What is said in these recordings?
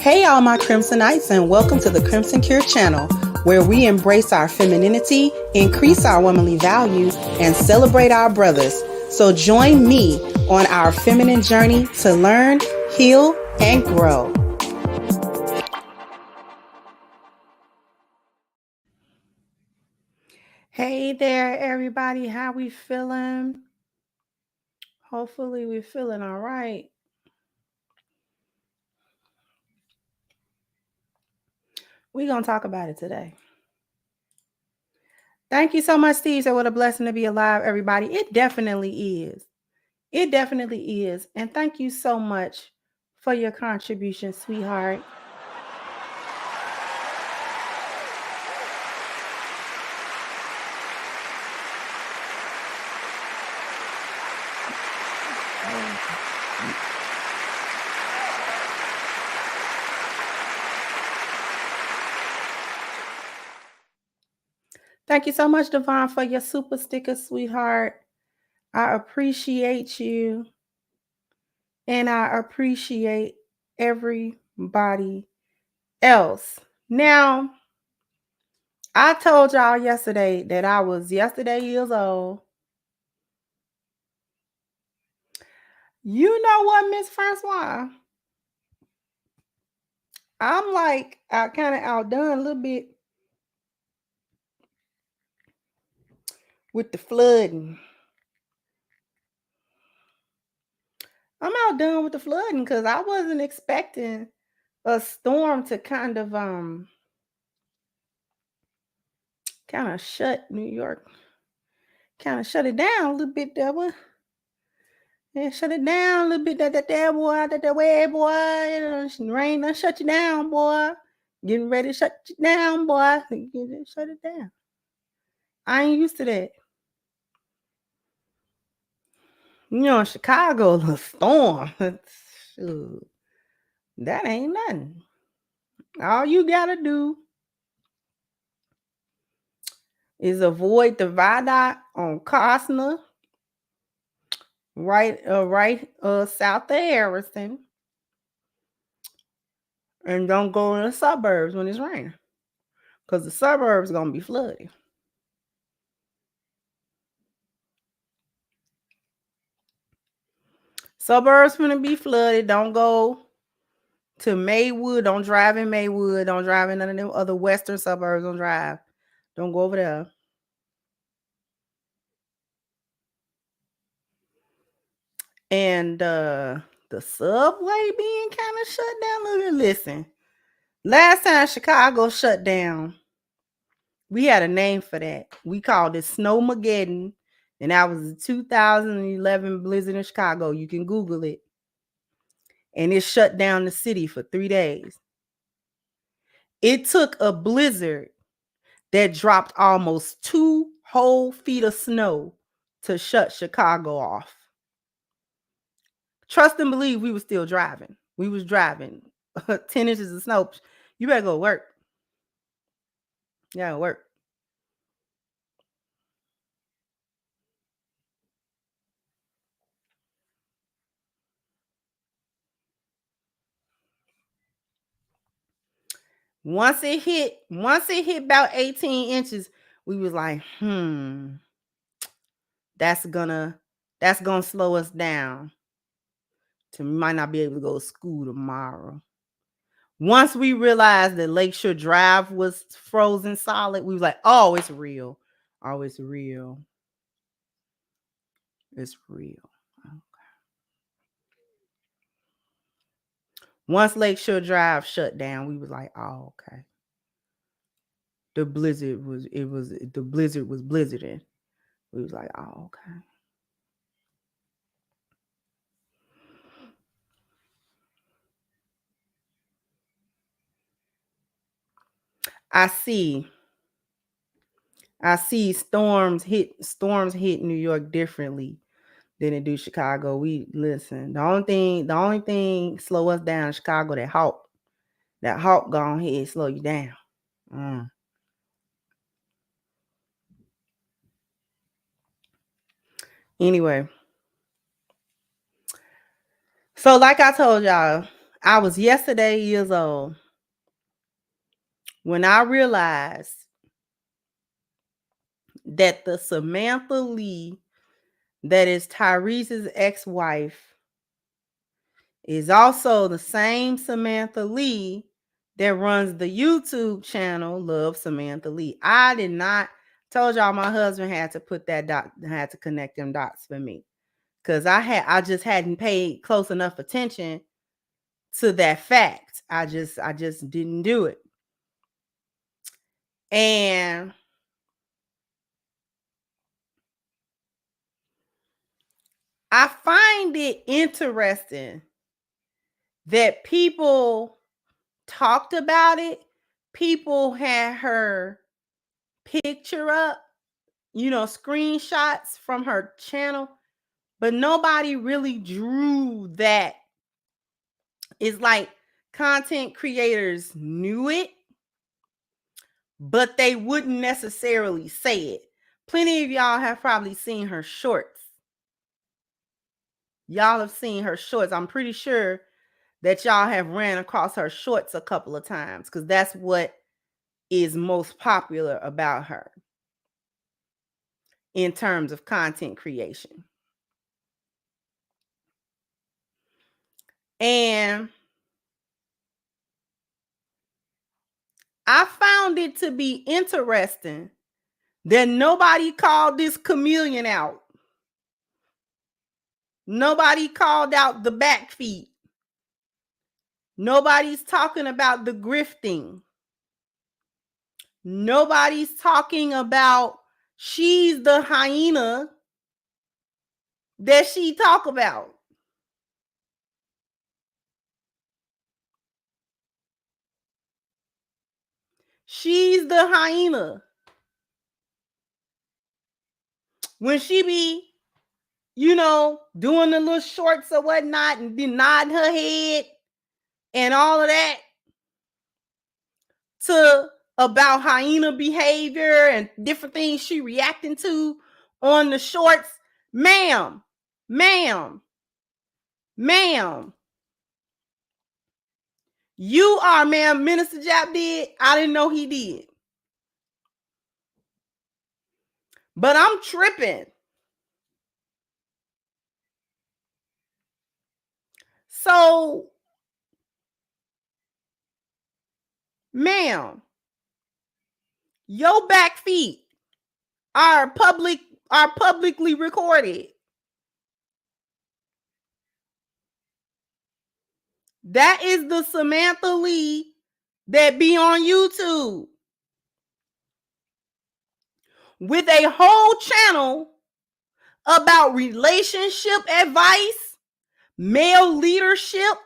Hey, all my Crimsonites, and welcome to the Crimson Cure channel, where we embrace our femininity, increase our womanly value, and celebrate our brothers. So join me on our feminine journey to learn, heal, and grow. Hey there, everybody. How we feeling? Hopefully we're feeling all right. We're going to talk about it today. Thank you so much, Steve. So what a blessing to be alive, everybody. It definitely is. It definitely is. And thank you so much for your contribution, sweetheart. Thank you so much, Devon, for your super sticker, sweetheart. I appreciate you. And I appreciate everybody else. Now, I told y'all yesterday that I was years old. You know what, Miss Francois? I'm like, I kind of outdone a little bit with the flooding. I'm outdone with the flooding because I wasn't expecting a storm to kind of shut New York, kind of shut it down a little bit, that one. Yeah, shut it down a little bit, that boy, that way, boy. Rain done shut you down, boy. Getting ready to shut you down, boy. Shut it down. I ain't used to that. You know, in Chicago, the storm. Shoot, that ain't nothing. All you gotta do is avoid the viaduct on Costner, right south of Harrison, and don't go in the suburbs when it's raining, because the suburbs gonna be flooded. Suburbs gonna be flooded. Don't go to Maywood. Don't drive in Maywood. Don't drive in none of them other western suburbs. Don't drive. Don't go over there. And the subway being kind of shut down. Listen, last time Chicago shut down, we had a name for that. We called it Snowmageddon, and that was the 2011 blizzard in Chicago. You can Google it. And it shut down the city for 3 days. It took a blizzard that dropped almost 2 whole feet of snow to shut Chicago off. Trust and believe we were still driving. We was driving 10 inches of snow. You better go to work. Yeah, work. Once it hit about 18 inches, we was like, that's gonna slow us down. We might not be able to go to school tomorrow. Once we realized that Lakeshore Drive was frozen solid, we was like, oh, it's real. Oh, it's real. It's real. Okay. Once Lakeshore Drive shut down, we was like, oh, okay. The blizzard was blizzarding. We was like, oh, okay. I see storms hit New York differently than it do Chicago. We listen. The only thing slow us down in Chicago, that hawk. That hawk gone ahead slow you down. Anyway. So like I told y'all, I was yesterday years old when I realized that the Samantha Lee that is Tyrese's ex-wife is also the same Samantha Lee that runs the YouTube channel Love Samantha Lee. I did not told y'all my husband had to put that had to connect them dots for me, because I just hadn't paid close enough attention to that fact. I just didn't do it. And I find it interesting that people talked about it. People had her picture up, screenshots from her channel, but nobody really drew that. It's like content creators knew it, but they wouldn't necessarily say it. Plenty of y'all have probably seen her shorts. Y'all have seen her shorts. I'm pretty sure that y'all have ran across her shorts a couple of times, because that's what is most popular about her in terms of content creation. And I found it to be interesting that nobody called this chameleon out. Nobody called out the back feet. Nobody's talking about the grifting. Nobody's talking about she's the hyena that she talk about. She's the hyena. When she be, doing the little shorts or whatnot and be nodding her head and all of that to about hyena behavior and different things she reacting to on the shorts. Ma'am. You are, ma'am. Minister Jap did. I didn't know he did. But I'm tripping. So, ma'am, your back feet are publicly recorded. That is the Samantha Lee that be on YouTube with a whole channel about relationship advice, male leadership,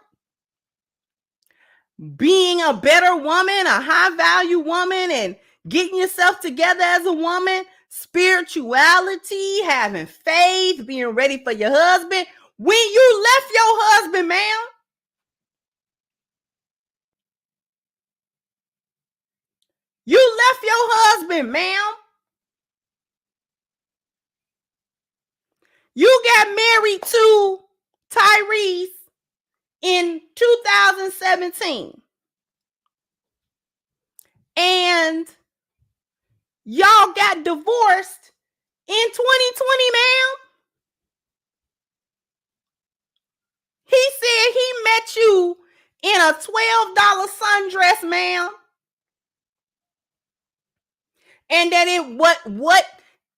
being a better woman, a high value woman, and getting yourself together as a woman, spirituality, having faith, being ready for your husband. When you left your husband, ma'am, you left your husband, ma'am. You got married to Tyrese in 2017. And y'all got divorced in 2020, ma'am. He said he met you in a $12 sundress, ma'am. And that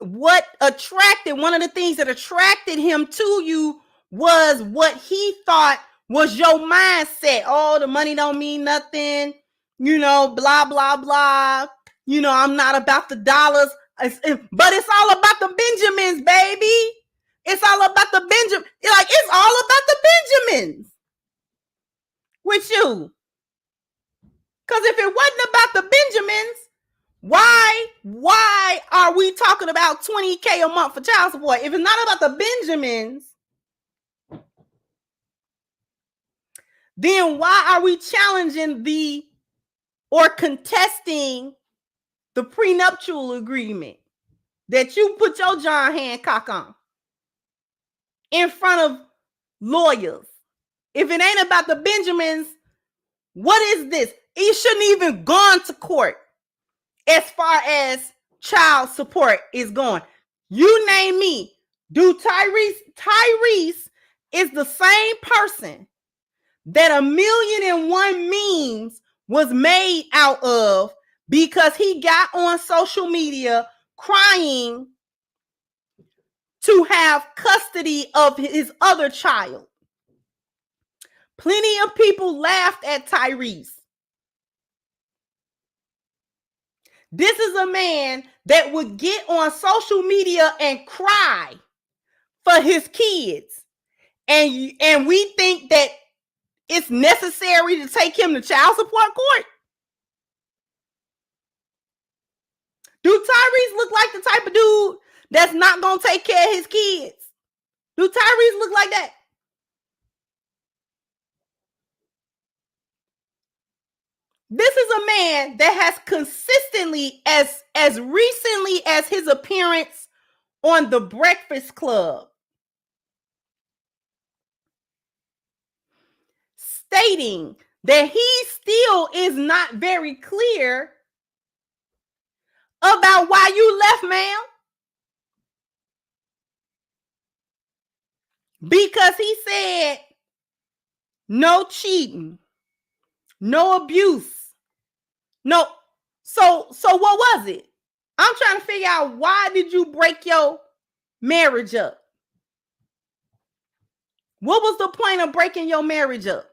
what attracted, one of the things that attracted him to you was what he thought was your mindset. Oh, the money don't mean nothing, blah, blah, blah. I'm not about the dollars, but it's all about the Benjamins, baby. It's all about the Benjamin. It's all about the Benjamins with you. Because if it wasn't about the Benjamins, why are we talking about $20K a month for child support? If it's not about the Benjamins, then why are we challenging or contesting the prenuptial agreement that you put your John Hancock on in front of lawyers If it ain't about the Benjamins, what is this? He shouldn't even gone to court as far as child support is going. You name me. Do Tyrese is the same person that 1,000,001 memes was made out of because he got on social media crying to have custody of his other child. Plenty of people laughed at Tyrese. This is a man that would get on social media and cry for his kids. And we think that it's necessary to take him to child support court? Do Tyrese look like the type of dude that's not going to take care of his kids? Do Tyrese look like that? This is a man that has consistently, as recently as his appearance on The Breakfast Club, stating that he still is not very clear about why you left, ma'am. Because he said no cheating, no abuse, no. So what was it? I'm trying to figure out, why did you break your marriage up? What was the point of breaking your marriage up?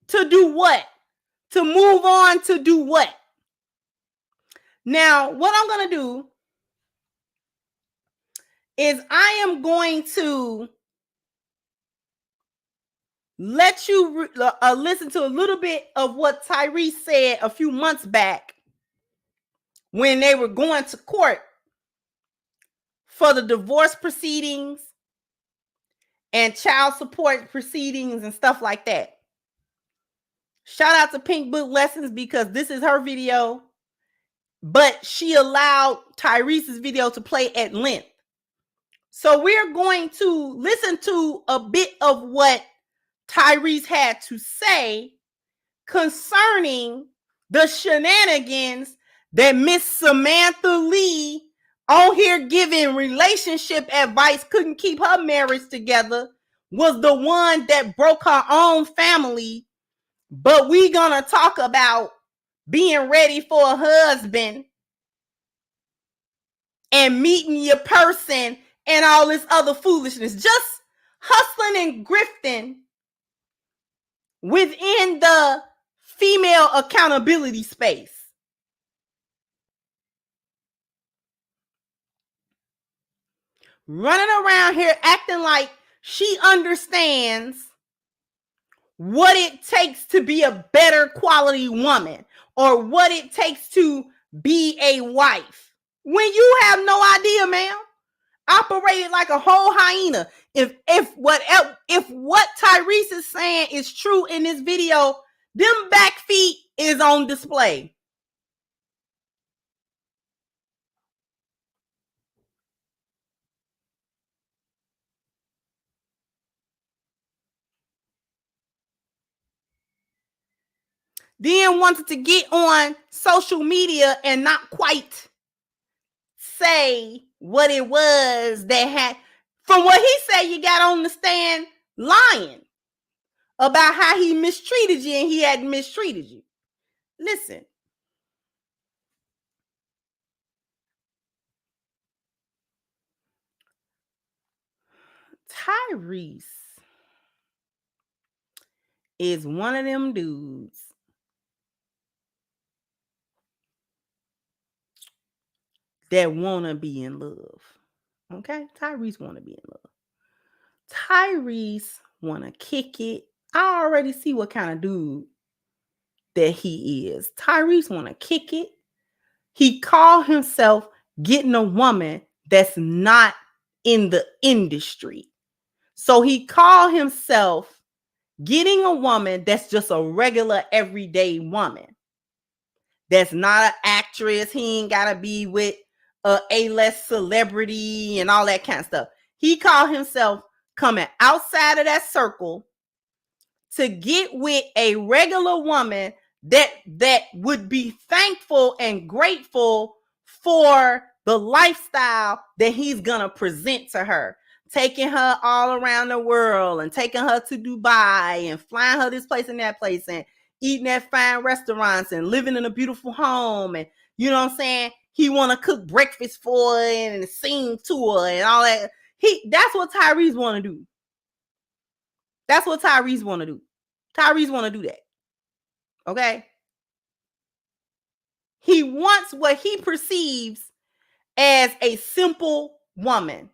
To do what? To move on to do what? Now, what I'm going to do is I am going to let you listen to a little bit of what Tyrese said a few months back when they were going to court for the divorce proceedings and child support proceedings and stuff like that. Shout out to Pink Book Lessons, because this is her video, but she allowed Tyrese's video to play at length. So we're going to listen to a bit of what Tyrese had to say concerning the shenanigans that Miss Samantha Lee, on here giving relationship advice, couldn't keep her marriage together, was the one that broke her own family. But we gonna talk about being ready for a husband and meeting your person and all this other foolishness. Just hustling and grifting within the female accountability space. Running around here acting like she understands what it takes to be a better quality woman, or what it takes to be a wife, when you have no idea, ma'am. Operated like a whole hyena. If what Tyrese is saying is true in this video, them back feet is on display. Then wanted to get on social media and not quite say what it was that had, from what he said, you got on the stand lying about how he mistreated you and he hadn't mistreated you. Listen. Tyrese is one of them dudes that want to be in love. Okay? Tyrese want to be in love. Tyrese want to kick it. I already see what kind of dude that he is. Tyrese want to kick it. He called himself getting a woman that's not in the industry. So he called himself getting a woman that's just a regular everyday woman. That's not an actress. He ain't got to be with a A-list celebrity and all that kind of stuff. He called himself coming outside of that circle to get with a regular woman that would be thankful and grateful for the lifestyle that he's gonna present to her, taking her all around the world and taking her to Dubai and flying her this place and that place and eating at fine restaurants and living in a beautiful home. And you know what I'm saying? He want to cook breakfast for her and sing to her and all that. That's what Tyrese want to do. That's what Tyrese want to do. Tyrese want to do that. Okay? He wants what he perceives as a simple woman.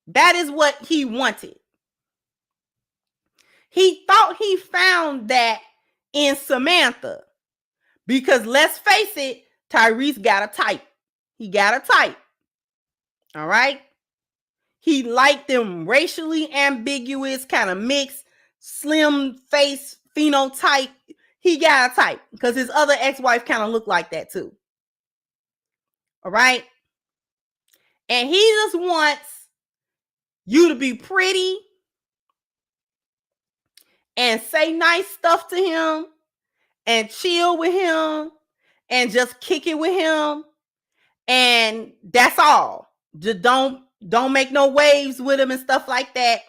That is what he wanted. He thought he found that in Samantha. Because let's face it, Tyrese got a type. He got a type. All right? He liked them racially ambiguous, kind of mixed, slim face phenotype. He got a type because his other ex-wife kind of looked like that too. All right? And he just wants you to be pretty and say nice stuff to him and chill with him and just kick it with him. And that's all. Just don't make no waves with him and stuff like that.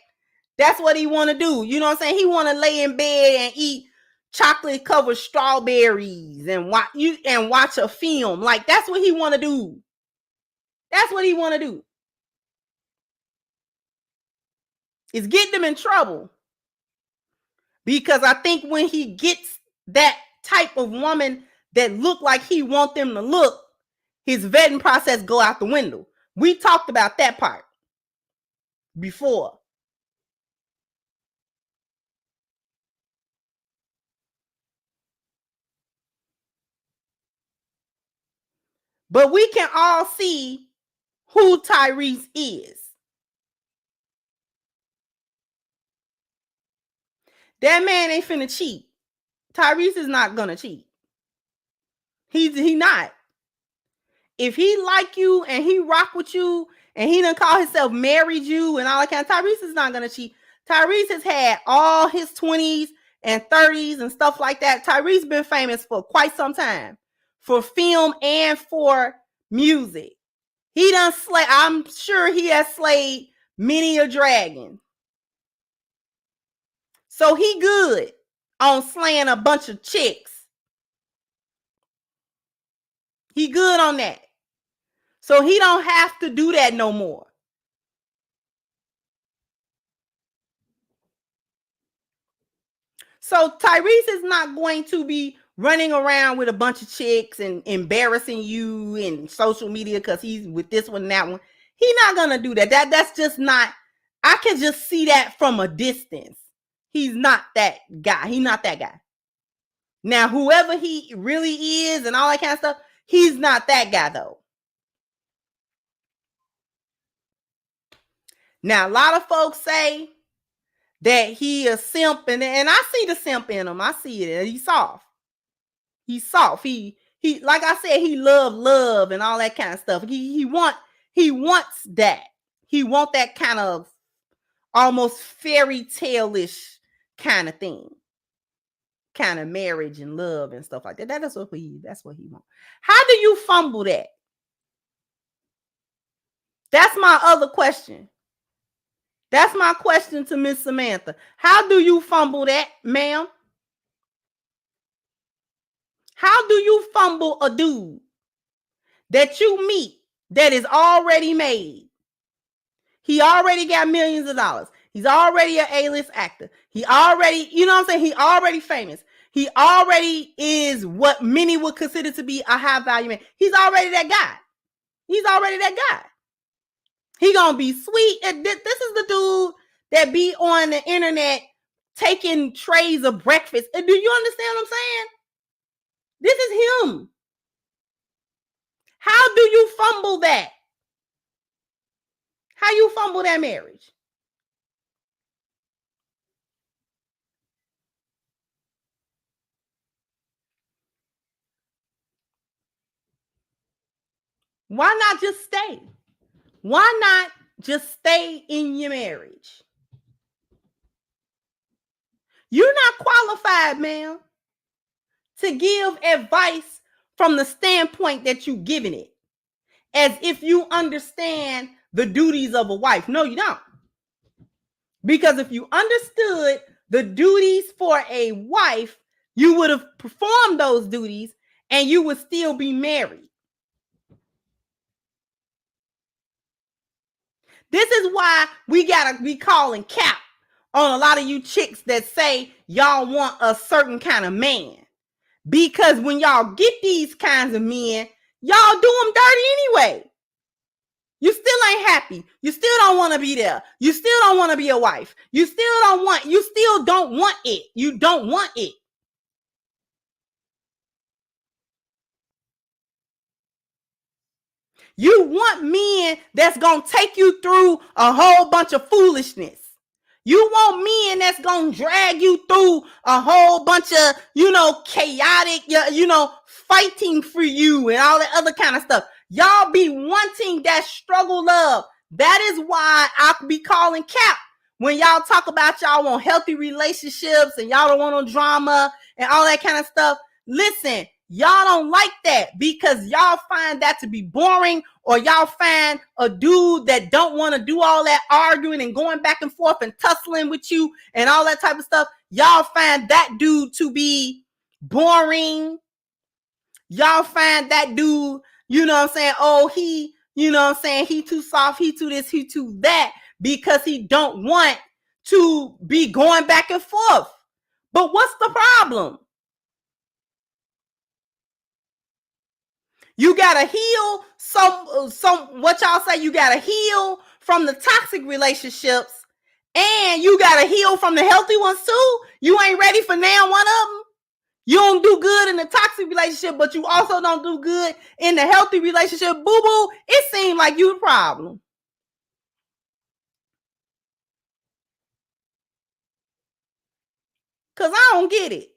That's what he want to do. You know what I'm saying? He want to lay in bed and eat chocolate covered strawberries and watch a film. Like, that's what he want to do. That's what he want to do. It's getting him in trouble. Because I think when he gets that type of woman that look like he want them to look, his vetting process go out the window. We talked about that part before. But we can all see who Tyrese is. That man ain't finna cheat. Tyrese is not gonna cheat. He not. If he like you and he rock with you and he done call himself married you and all that kind of, Tyrese is not gonna cheat. Tyrese has had all his 20s and 30s and stuff like that. Tyrese been famous for quite some time, for film and for music. He done slay. I'm sure he has slayed many a dragon. So he good on slaying a bunch of chicks. He good on that. So he don't have to do that no more. So Tyrese is not going to be running around with a bunch of chicks and embarrassing you in social media because he's with this one and that one. He's not gonna do that. That's just not. I can just see that from a distance. He's not that guy. He's not that guy. Now, whoever he really is and all that kind of stuff, he's not that guy though. Now, a lot of folks say that he a simp, and I see the simp in him. I see it. He's soft. He's soft. He like I said, he love and all that kind of stuff. He wants that. He want that kind of almost fairy tale-ish kind of thing. Kind of marriage and love and stuff like that. That's what he wants. How do you fumble that? That's my other question. That's my question to Miss Samantha. How do you fumble that, ma'am? How do you fumble a dude that you meet that is already made? He already got millions of dollars. He's already an A-list actor. He already, you know what I'm saying? He already famous. He already is what many would consider to be a high value man. He's already that guy. He's already that guy. He gonna be sweet. This is the dude that be on the internet taking trays of breakfast. Do you understand what I'm saying? This is him. How do you fumble that? How you fumble that marriage? Why not just stay? Why not just stay in your marriage. You're not qualified, ma'am, to give advice from the standpoint that you're giving it, as if you understand the duties of a wife. No, you don't. Because if you understood the duties for a wife, you would have performed those duties and you would still be married. This is why we gotta be calling cap on a lot of you chicks that say y'all want a certain kind of man. Because when y'all get these kinds of men, y'all do them dirty anyway. You still ain't happy. You still don't want to be there. You still don't want to be a wife. You still don't want it. You don't want it. You want men that's going to take you through a whole bunch of foolishness. You want men that's going to drag you through a whole bunch of, chaotic, fighting for you and all that other kind of stuff. Y'all be wanting that struggle love. That is why I could be calling cap when y'all talk about y'all want healthy relationships and y'all don't want no drama and all that kind of stuff. Listen, y'all don't like that because y'all find that to be boring, or y'all find a dude that don't want to do all that arguing and going back and forth and tussling with you and all that type of stuff. Y'all find that dude to be boring. Y'all find that dude, oh, he, he too soft, he too this, he too that, because he don't want to be going back and forth. But what's the problem? You gotta heal some what y'all say, you gotta heal from the toxic relationships, and you gotta heal from the healthy ones too. You ain't ready for now one of them. You don't do good in the toxic relationship, but you also don't do good in the healthy relationship. Boo-boo, it seems like you the problem. Because I don't get it.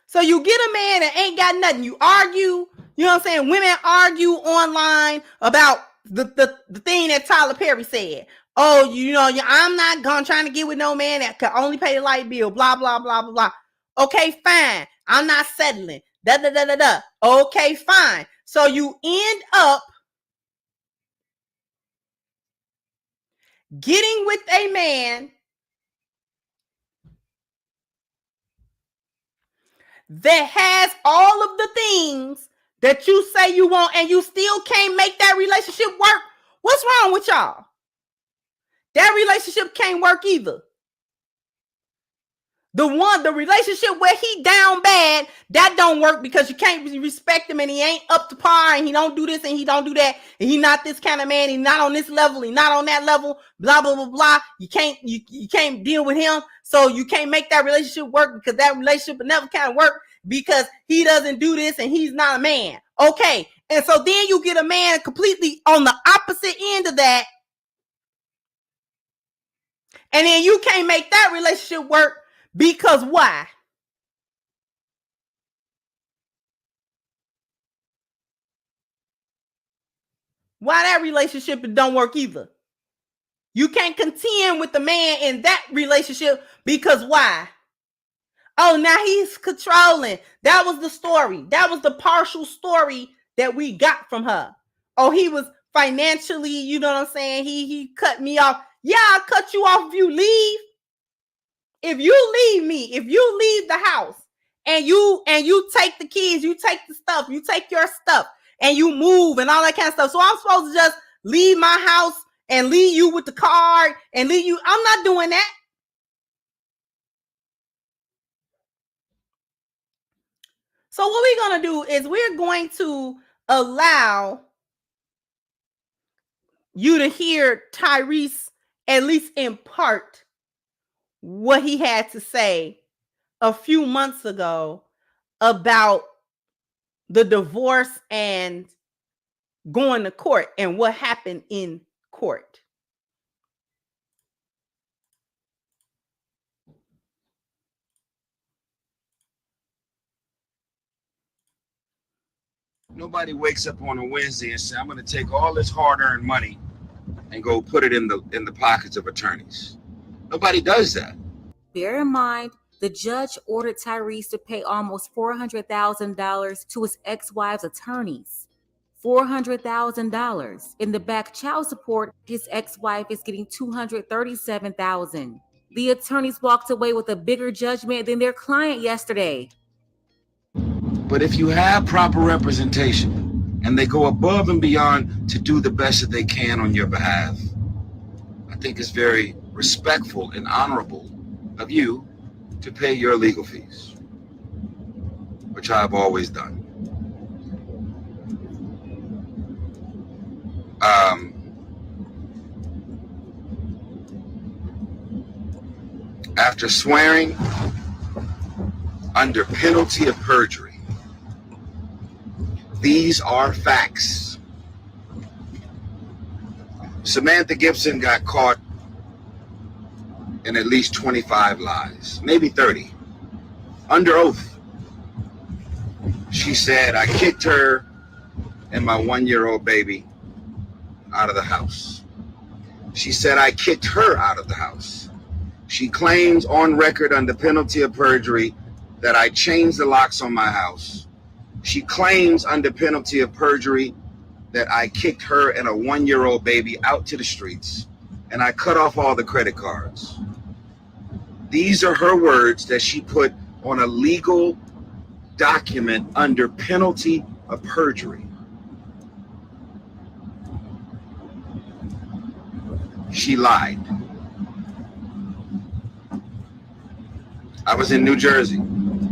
So you get a man that ain't got nothing. You argue, Women argue online about the thing that Tyler Perry said. Oh, I'm not trying to get with no man that can only pay the light bill, blah, blah, blah, blah, blah. Okay, fine. I'm not settling. Da, da, da, da, da. Okay, fine. So you end up getting with a man that has all of the things that you say you want, and you still can't make that relationship work. What's wrong with y'all? That relationship can't work either. The relationship where he down bad, that don't work because you can't respect him and he ain't up to par and he don't do this and he don't do that and he not this kind of man. He's not on this level. He's not on that level. Blah, blah, blah, blah. You can't deal with him. So you can't make that relationship work because that relationship will never kind of work because he doesn't do this and he's not a man. Okay. And so then you get a man completely on the opposite end of that. And then you can't make that relationship work because why? Why that relationship don't work either? You can't contend with the man in that relationship because why? Oh, now he's controlling. That was the story. That was the partial story that we got from her. Oh, he was financially, you know what I'm saying? He cut me off. Yeah, I'll cut you off if you leave. If you leave me, if you leave the house and you take the kids, you take the stuff, you take your stuff and you move and all that kind of stuff. So I'm supposed to just leave my house and leave you with the card and leave you. I'm not doing that. So what we're going to do is we're going to allow you to hear Tyrese, at least in part, what he had to say a few months ago about the divorce and going to court and what happened in court. Nobody wakes up on a Wednesday and say, I'm going to take all this hard-earned money and go put it in the pockets of attorneys. Nobody does that. Bear in mind, the judge ordered Tyrese to pay almost $400,000 to his ex-wife's attorneys. $400,000. In the back child support, his ex-wife is getting $237,000. The attorneys walked away with a bigger judgment than their client yesterday. But if you have proper representation and they go above and beyond to do the best that they can on your behalf, I think it's very respectful and honorable of you to pay your legal fees, which I've always done. After swearing under penalty of perjury, these are facts. Samantha Gibson got caught in at least 25 lies, maybe 30. Under oath, she said, I kicked her and my 1-year-old baby out of the house. She said, I kicked her out of the house. She claims on record under penalty of perjury that I changed the locks on my house. She claims under penalty of perjury that I kicked her and a 1-year-old baby out to the streets and I cut off all the credit cards. These are her words that she put on a legal document under penalty of perjury. She lied. I was in New Jersey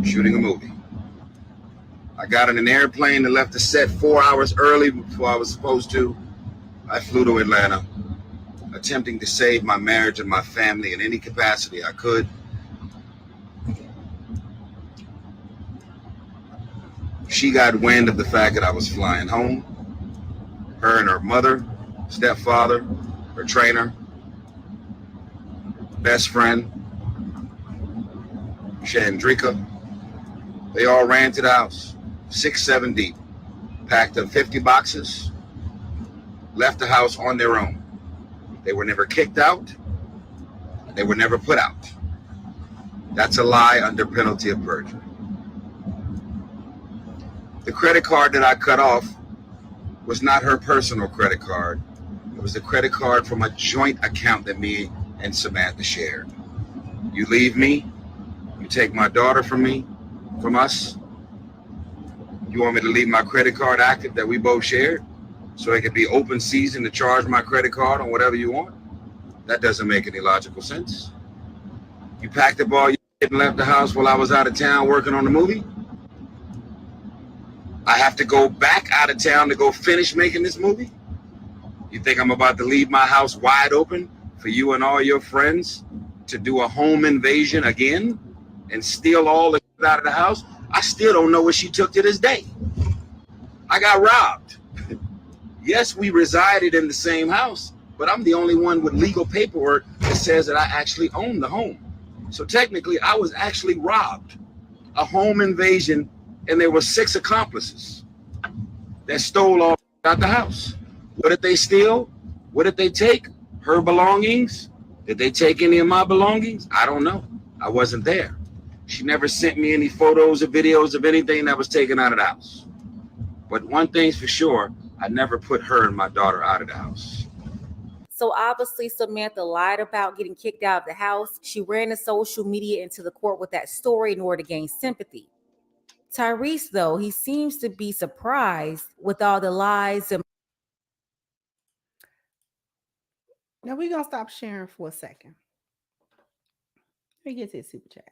shooting a movie. I got on an airplane and left the set 4 hours early before I was supposed to. I flew to Atlanta, attempting to save my marriage and my family in any capacity I could. She got wind of the fact that I was flying home. Her and her mother, stepfather, her trainer, best friend, Chandrika, they all ran to the house, 6, 7 deep, packed up 50 boxes, left the house on their own. They were never kicked out. They were never put out. That's a lie under penalty of perjury. The credit card that I cut off was not her personal credit card. It was the credit card from a joint account that me and Samantha shared. You leave me, you take my daughter from me, from us. You want me to leave my credit card active that we both shared so it could be open season to charge my credit card on whatever you want? That doesn't make any logical sense. You packed up all your shit and left the house while I was out of town working on the movie. I have to go back out of town to go finish making this movie? You think I'm about to leave my house wide open for you and all your friends to do a home invasion again and steal all the shit out of the house? I still don't know what she took to this day. I got robbed. Yes, we resided in the same house, but I'm the only one with legal paperwork that says that I actually own the home. So technically, I was actually robbed. A home invasion, and there were 6 accomplices that stole all out the house. What did they steal? What did they take? Her belongings? Did they take any of my belongings? I don't know. I wasn't there. She never sent me any photos or videos of anything that was taken out of the house. But one thing's for sure, I never put her and my daughter out of the house. So obviously Samantha lied about getting kicked out of the house. She ran the social media into the court with that story in order to gain sympathy. Tyrese, though, he seems to be surprised with all the lies. Now we're going to stop sharing for a second. Let me get to the super chats.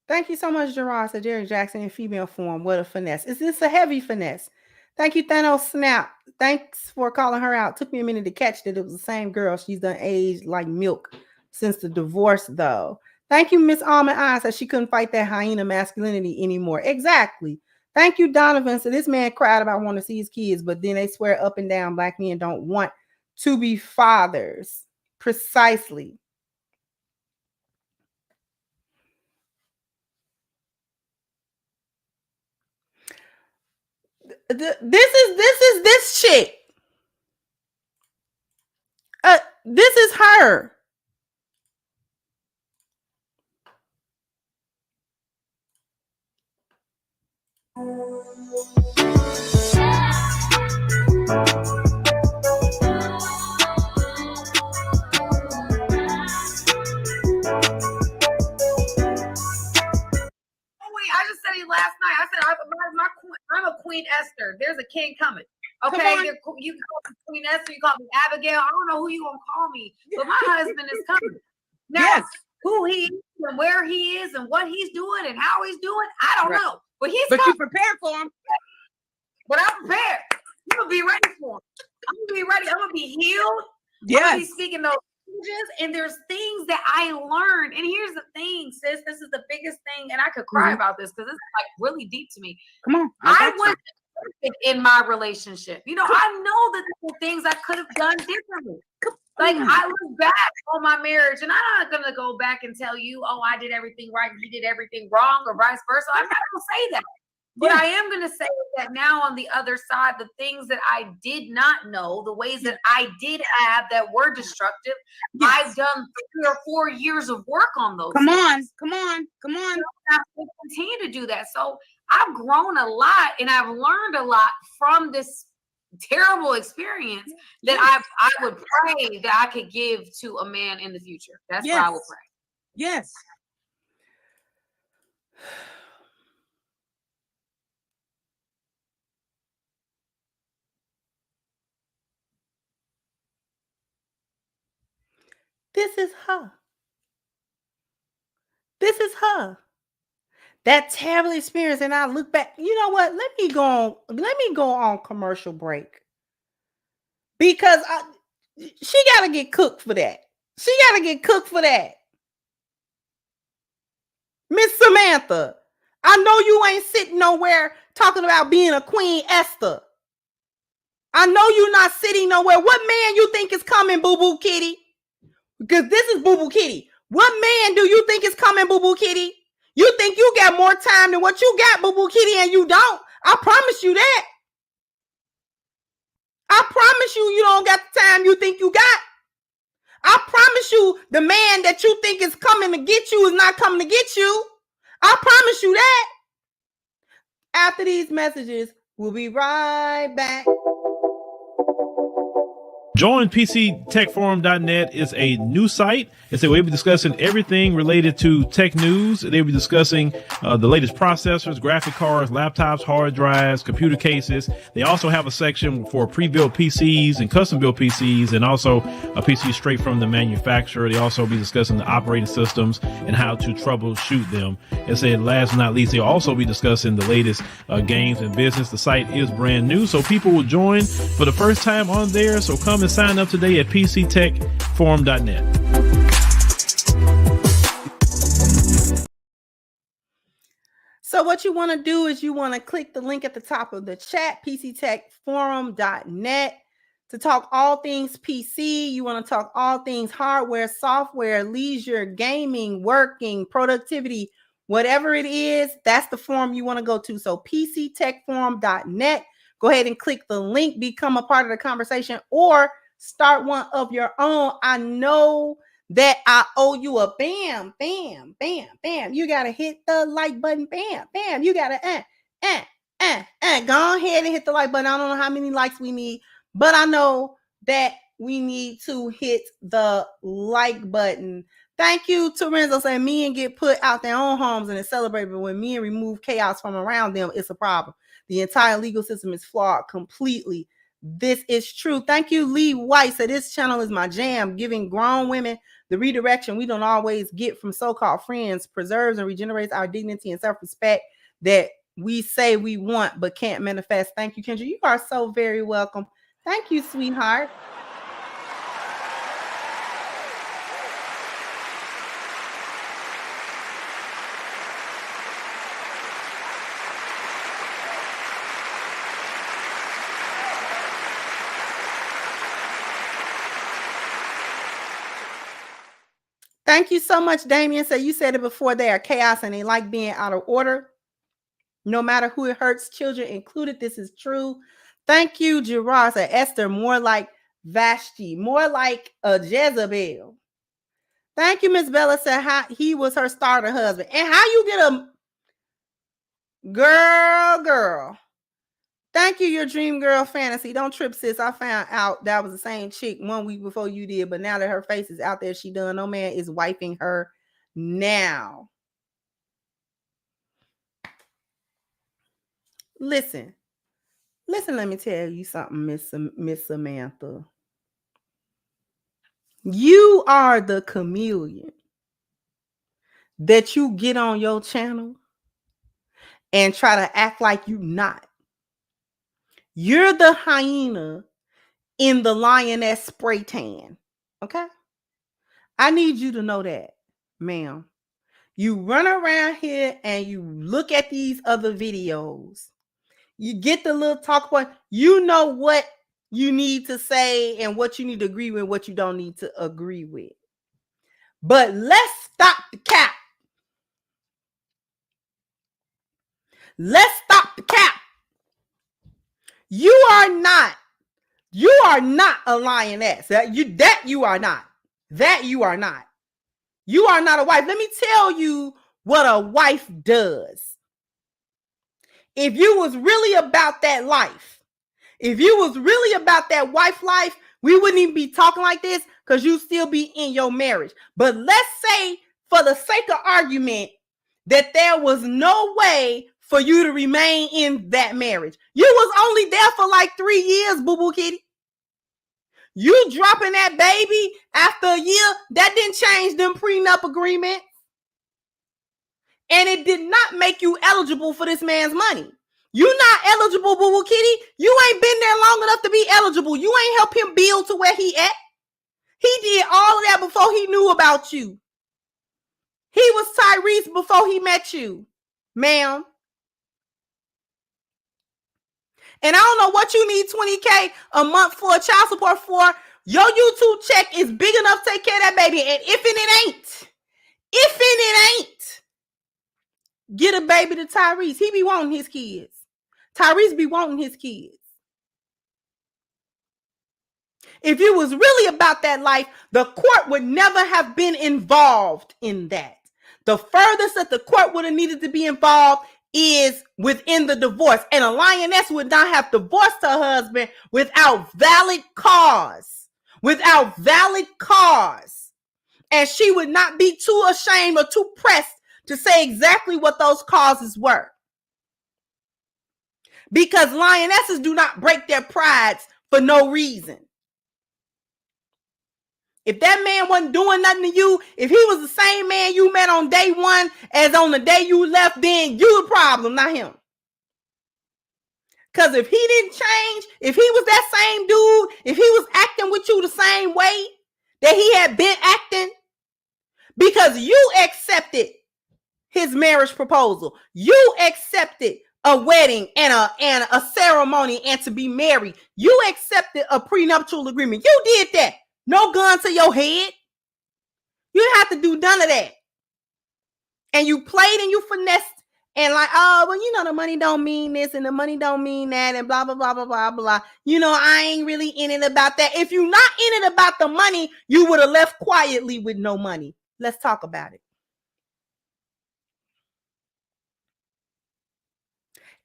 Thank you so much, Gerard. So Derek Jackson in female form. What a finesse. Is this a heavy finesse? Thank you, Thanos Snap. Thanks for calling her out. Took me a minute to catch that it was the same girl. She's done aged like milk since the divorce, though. Thank you, Miss Almond Eye. Said she couldn't fight that hyena masculinity anymore. Exactly. Thank you, Donovan. So this man cried about wanting to see his kids, but then they swear up and down black men don't want to be fathers. Precisely. this chick. This is her. I just said it last night. I said I'm a Queen Esther. There's a king coming. Okay, you call me Queen Esther, you call me Abigail. I don't know who you gonna call me, but my husband is coming. Now, who he is and where he is and what he's doing and how he's doing, I don't know. But coming. You prepared for him. But I'm prepared. I'm gonna be ready for him. I'm gonna be ready. I'm gonna be healed. Yes. I'm gonna be speaking those languages, and there's things that I learned. And here's the thing, sis. This is the biggest thing, and I could cry about this because it's like really deep to me. Come on. I was in my relationship. You know, I know that there were things I could have done differently. Like I look back on my marriage, and I'm not gonna go back and tell you, oh, I did everything right, and he did everything wrong, or vice versa. I'm not gonna say that. But I am going to say that now on the other side, the things that I did not know, the ways that I did have that were destructive, I've done 3 or 4 years of work on those. Come on. I will continue to do that. So I've grown a lot, and I've learned a lot from this terrible experience that I would pray that I could give to a man in the future. That's what I would pray. Yes. This is her. This is her. That terrible experience. And I look back, you know what? Let me go on commercial break. Because she gotta get cooked for that. Miss Samantha, I know you ain't sitting nowhere talking about being a Queen Esther. I know you're not sitting nowhere. What man you think is coming, Boo Boo Kitty? Because this is Boo Boo Kitty. What man do you think is coming, Boo Boo Kitty? You think you got more time than what you got, Boo Boo Kitty, and you don't. I promise you that. I promise you don't got the time you think you got. I promise you the man that you think is coming to get you is not coming to get you. I promise you that. After these messages, we'll be right back. Join PCTechForum.net is a new site. And so we'll be discussing everything related to tech news. They'll be discussing the latest processors, graphic cards, laptops, hard drives, computer cases. They also have a section for pre-built PCs and custom-built PCs, and also a PC straight from the manufacturer. They also be discussing the operating systems and how to troubleshoot them. And said, last but not least, they'll also be discussing the latest games and business. The site is brand new, so people will join for the first time on there. So come and sign up today at PCTechForum.net. So what you want to do is you want to click the link at the top of the chat, PCTechForum.net, to talk all things PC. You want to talk all things hardware, software, leisure, gaming, working, productivity, whatever it is, that's the forum you want to go to. So PCTechForum.net. Go ahead and click the link, become a part of the conversation, or start one of your own. I know that I owe you a bam, bam, bam, bam. You got to hit the like button, bam, bam. You got to go ahead and hit the like button. I don't know how many likes we need, but I know that we need to hit the like button. Thank you to Renzo saying men get put out their own homes and it's celebrated, but when men remove chaos from around them, it's a problem. The entire legal system is flawed completely. This is true. Thank you, Lee White. So this channel is my jam, giving grown women the redirection we don't always get from so-called friends, preserves and regenerates our dignity and self-respect that we say we want but can't manifest. Thank you, Kendra. You are so very welcome. Thank you, sweetheart. Thank you so much, Damien. So you said it before, they are chaos and they like being out of order. no matter who it hurts, children included. This is true. Thank you, Gerard. Said Esther, more like Vashti, more like a Jezebel. Thank you, Miss Bella. Said how he was her starter husband. And how you get a girl. Thank you, your dream girl fantasy. Don't trip, sis. I found out that was the same chick 1 week before you did, but now that her face is out there, she done. No man is wiping her now. Listen, let me tell you something, Miss Samantha. You are the chameleon that you get on your channel and try to act like you not. You're the hyena in the Lioness spray tan. Okay? I need you to know that, ma'am. You run around here and you look at these other videos. You get the little talk point. You know what you need to say and what you need to agree with, what you don't need to agree with. But let's stop the cap. Let's stop the cap. You are not a lioness. You are not. That you are not. You are not a wife. Let me tell you what a wife does. If you was really about that life, if you was really about that wife life, we wouldn't even be talking like this because you still be in your marriage. But let's say, for the sake of argument, that there was no way for you to remain in that marriage. You was only there for like 3 years, boo-boo kitty. You dropping that baby after a year, that didn't change them prenup agreements. And it did not make you eligible for this man's money. You not eligible, boo-boo kitty. You ain't been there long enough to be eligible. You ain't help him build to where he at. He did all of that before he knew about you. He was Tyrese before he met you, ma'am. And I don't know what you need $20K a month for child support for. Your YouTube check is big enough to take care of that baby. And if it ain't, get a baby to Tyrese. He be wanting his kids. Tyrese be wanting his kids. If you was really about that life, the court would never have been involved in that. The furthest that the court would have needed to be involved is within the divorce. And a lioness would not have divorced her husband without valid cause. Without valid cause. And she would not be too ashamed or too pressed to say exactly what those causes were. Because lionesses do not break their prides for no reason. If that man wasn't doing nothing to you, if he was the same man you met on day one as on the day you left, then you the problem, not him. Because if he didn't change, if he was that same dude, if he was acting with you the same way that he had been acting, because you accepted his marriage proposal, you accepted a wedding and a ceremony and to be married, you accepted a prenuptial agreement. You did that. No gun to your head. You didn't have to do none of that. And you played and you finessed and like, oh, well, you know, the money don't mean this and the money don't mean that and blah, blah, blah, blah, blah, blah. You know, I ain't really in it about that. If you're not in it about the money, you would have left quietly with no money. Let's talk about it.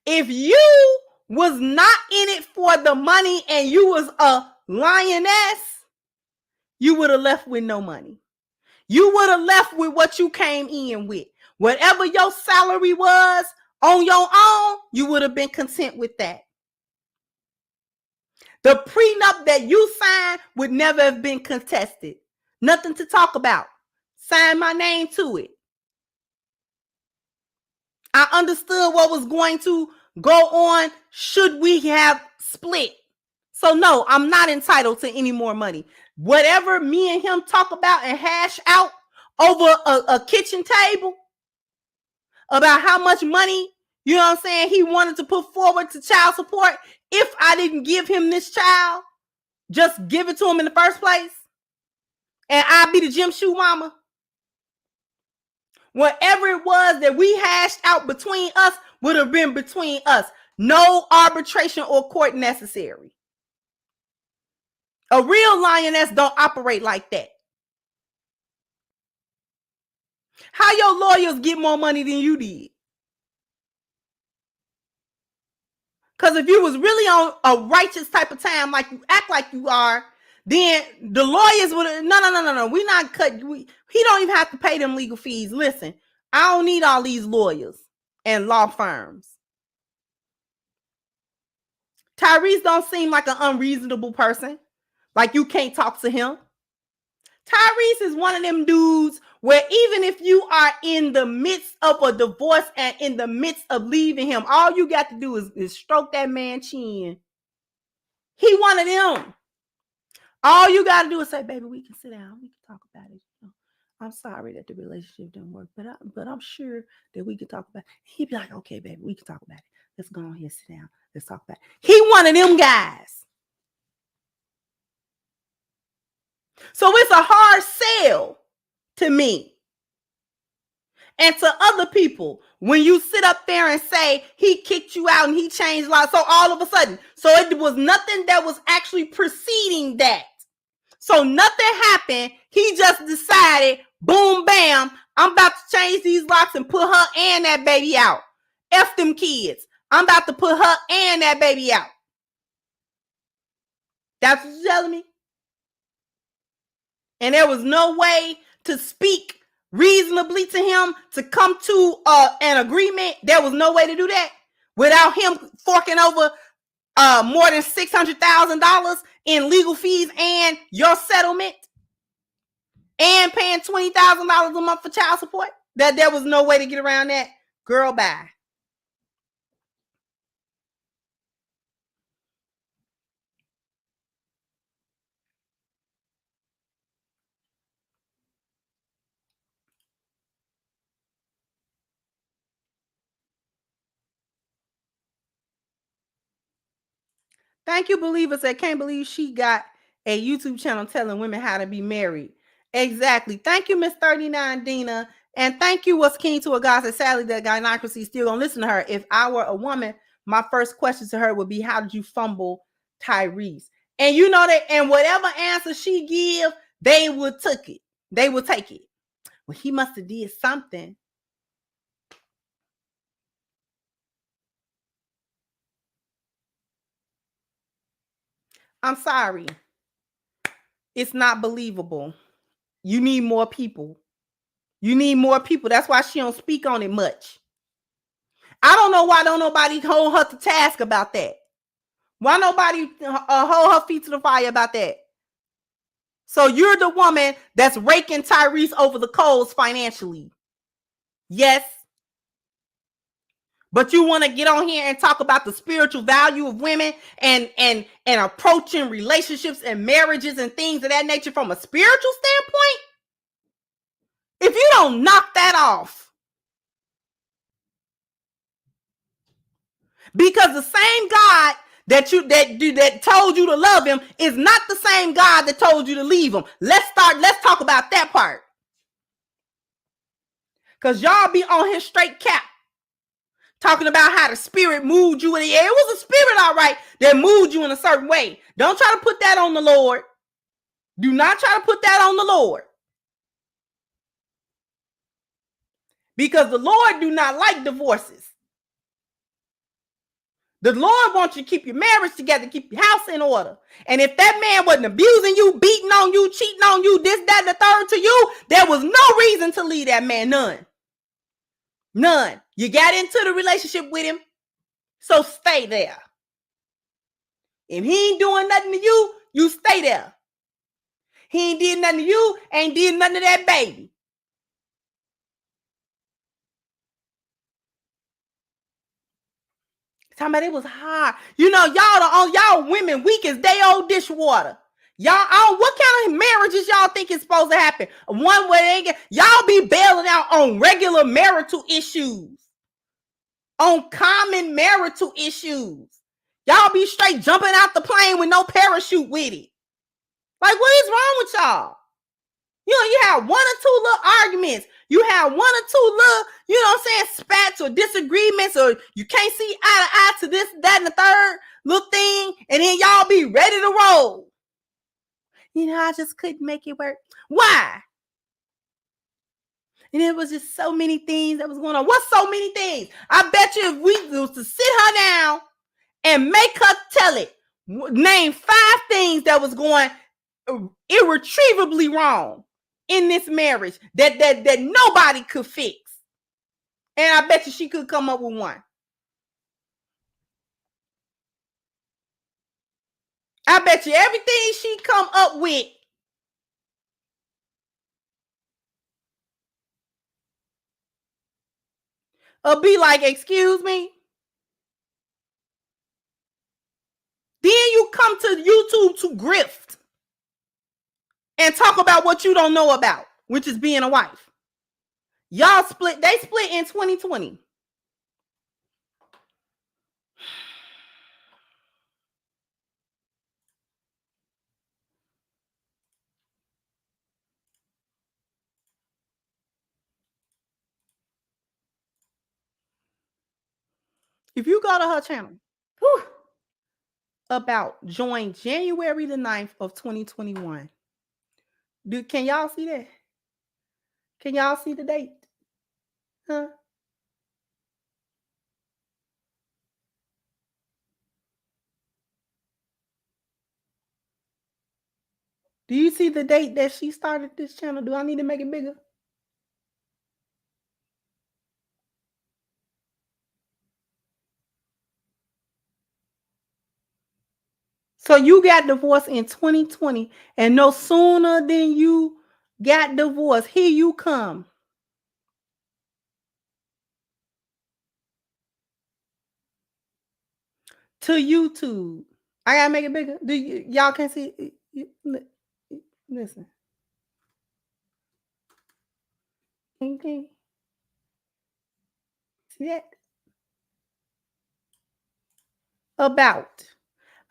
If you was not in it for the money and you was a lioness, you would have left with no money. You would have left with what you came in with. Whatever your salary was on your own, you would have been content with that. The prenup that you signed would never have been contested. Nothing to talk about. Sign my name to it. I understood what was going to go on should we have split. So no, I'm not entitled to any more money. Whatever me and him talk about and hash out over a kitchen table about how much money, you know what I'm saying, he wanted to put forward to child support. If I didn't give him this child, just give it to him in the first place, and I'd be the gym shoe mama. Whatever it was that we hashed out between us would have been between us. No arbitration or court necessary. A real lioness don't operate like that. How your lawyers get more money than you did? Because if you was really on a righteous type of time, like you act like you are, then the lawyers would have, no. We not cut. He don't even have to pay them legal fees. Listen, I don't need all these lawyers and law firms. Tyrese don't seem like an unreasonable person. Like you can't talk to him. Tyrese is one of them dudes where even if you are in the midst of a divorce and in the midst of leaving him, all you got to do is stroke that man's chin. He one of them. All you got to do is say, baby, we can sit down. We can talk about it. I'm sorry that the relationship didn't work, but I'm sure that we can talk about it. He'd be like, okay, baby, we can talk about it. Let's go on here, sit down. Let's talk about it. He one of them guys. So it's a hard sell to me and to other people when you sit up there and say he kicked you out and he changed laws. So all of a sudden, so it was nothing that was actually preceding that. So nothing happened. He just decided, boom, bam, I'm about to change these locks and put her and that baby out. F them kids. I'm about to put her and that baby out. That's what you're telling me? And there was no way to speak reasonably to him to come to an agreement. There was no way to do that without him forking over more than $600,000 in legal fees and your settlement and paying $20,000 a month for child support. That there was no way to get around that. Girl, bye. Thank you, believers. I can't believe she got a YouTube channel telling women how to be married. Exactly. Thank you, Miss 39 Dina. And thank you, What's Keen to a God. Said sadly that gynocracy still gonna listen to her. If I were a woman, my first question to her would be, how did you fumble Tyrese? And you know that, and whatever answer she give, they would take it. They would take it. Well, he must have did something. I'm sorry. It's not believable. You need more people. You need more people. That's why she don't speak on it much. I don't know why don't nobody hold her to task about that. Why nobody hold her feet to the fire about that? So you're the woman that's raking Tyrese over the coals financially. Yes. But you want to get on here and talk about the spiritual value of women and approaching relationships and marriages and things of that nature from a spiritual standpoint? If you don't knock that off, because the same God that told you to love him is not the same God that told you to leave him. Let's talk about that part. Because y'all be on his straight cap talking about how the spirit moved you in the air. It was a spirit, all right, that moved you in a certain way. Don't try to put that on the Lord. Do not try to put that on the Lord. Because the Lord do not like divorces. The Lord wants you to keep your marriage together, keep your house in order. And if that man wasn't abusing you, beating on you, cheating on you, this, that, and the third to you, there was no reason to leave that man. None. None. You got into the relationship with him, so stay there. If he ain't doing nothing to you, you stay there. He ain't did nothing to you, ain't did nothing to that baby. Talking about it was hard. You know, y'all women weak as day old dishwater. Y'all, what kind of marriages y'all think is supposed to happen? One where y'all be bailing out on regular marital issues. On common marital issues. Y'all be straight jumping out the plane with no parachute with it. Like, what is wrong with y'all? You have one or two little arguments. You have one or two little, spats or disagreements, or you can't see eye to eye to this, that, and the third little thing, and then y'all be ready to roll. I just couldn't make it work. Why? And it was just so many things that was going on. What's so many things? I bet you if we was to sit her down and make her tell it, name 5 things that was going irretrievably wrong in this marriage that nobody could fix. And I bet you she could come up with one. I bet you everything she come up with be like, excuse me. Then you come to YouTube to grift and talk about what you don't know about, which is being a wife. Y'all split. They split in 2020. If you go to her channel, about join January the 9th of 2021. Can y'all see that? Can y'all see the date? Huh? Do you see the date that she started this channel? Do I need to make it bigger? So you got divorced in 2020, and no sooner than you got divorced, here you come. To YouTube. I gotta make it bigger. Y'all can see? Listen. Okay. See that? About.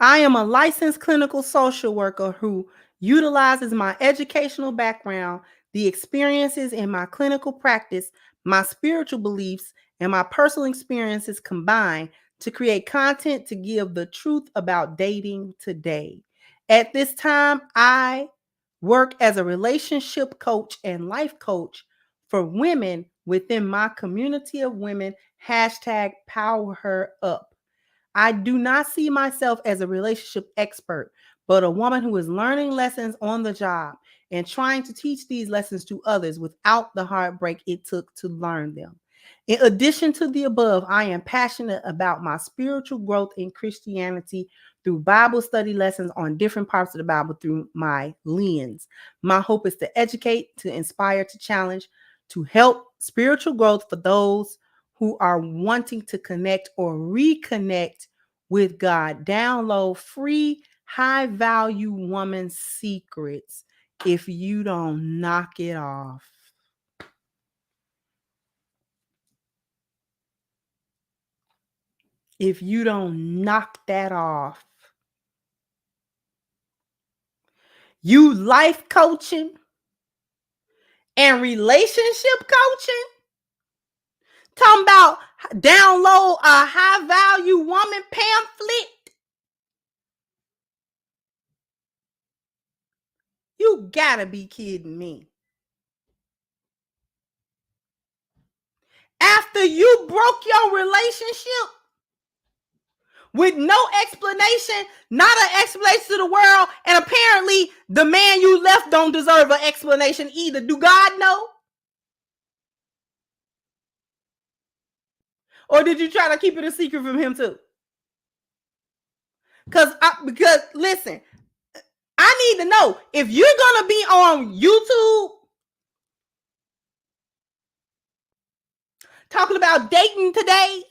I am a licensed clinical social worker who utilizes my educational background, the experiences in my clinical practice, my spiritual beliefs, and my personal experiences combined to create content to give the truth about dating today. At this time, I work as a relationship coach and life coach for women within my community of women, #PowerHerUp. I do not see myself as a relationship expert, but a woman who is learning lessons on the job and trying to teach these lessons to others without the heartbreak it took to learn them. In addition to the above, I am passionate about my spiritual growth in Christianity through Bible study lessons on different parts of the Bible through my lens. My hope is to educate, to inspire, to challenge, to help spiritual growth for those who are wanting to connect or reconnect with God. Download free high-value woman secrets if you don't knock it off. If you don't knock that off. You life coaching and relationship coaching? Talking about download a high-value woman pamphlet? You gotta be kidding me. After you broke your relationship with no explanation, not an explanation to the world, and apparently the man you left don't deserve an explanation either. Do God know? Or did you try to keep it a secret from him too? Because listen, I need to know if you're gonna be on YouTube talking about dating today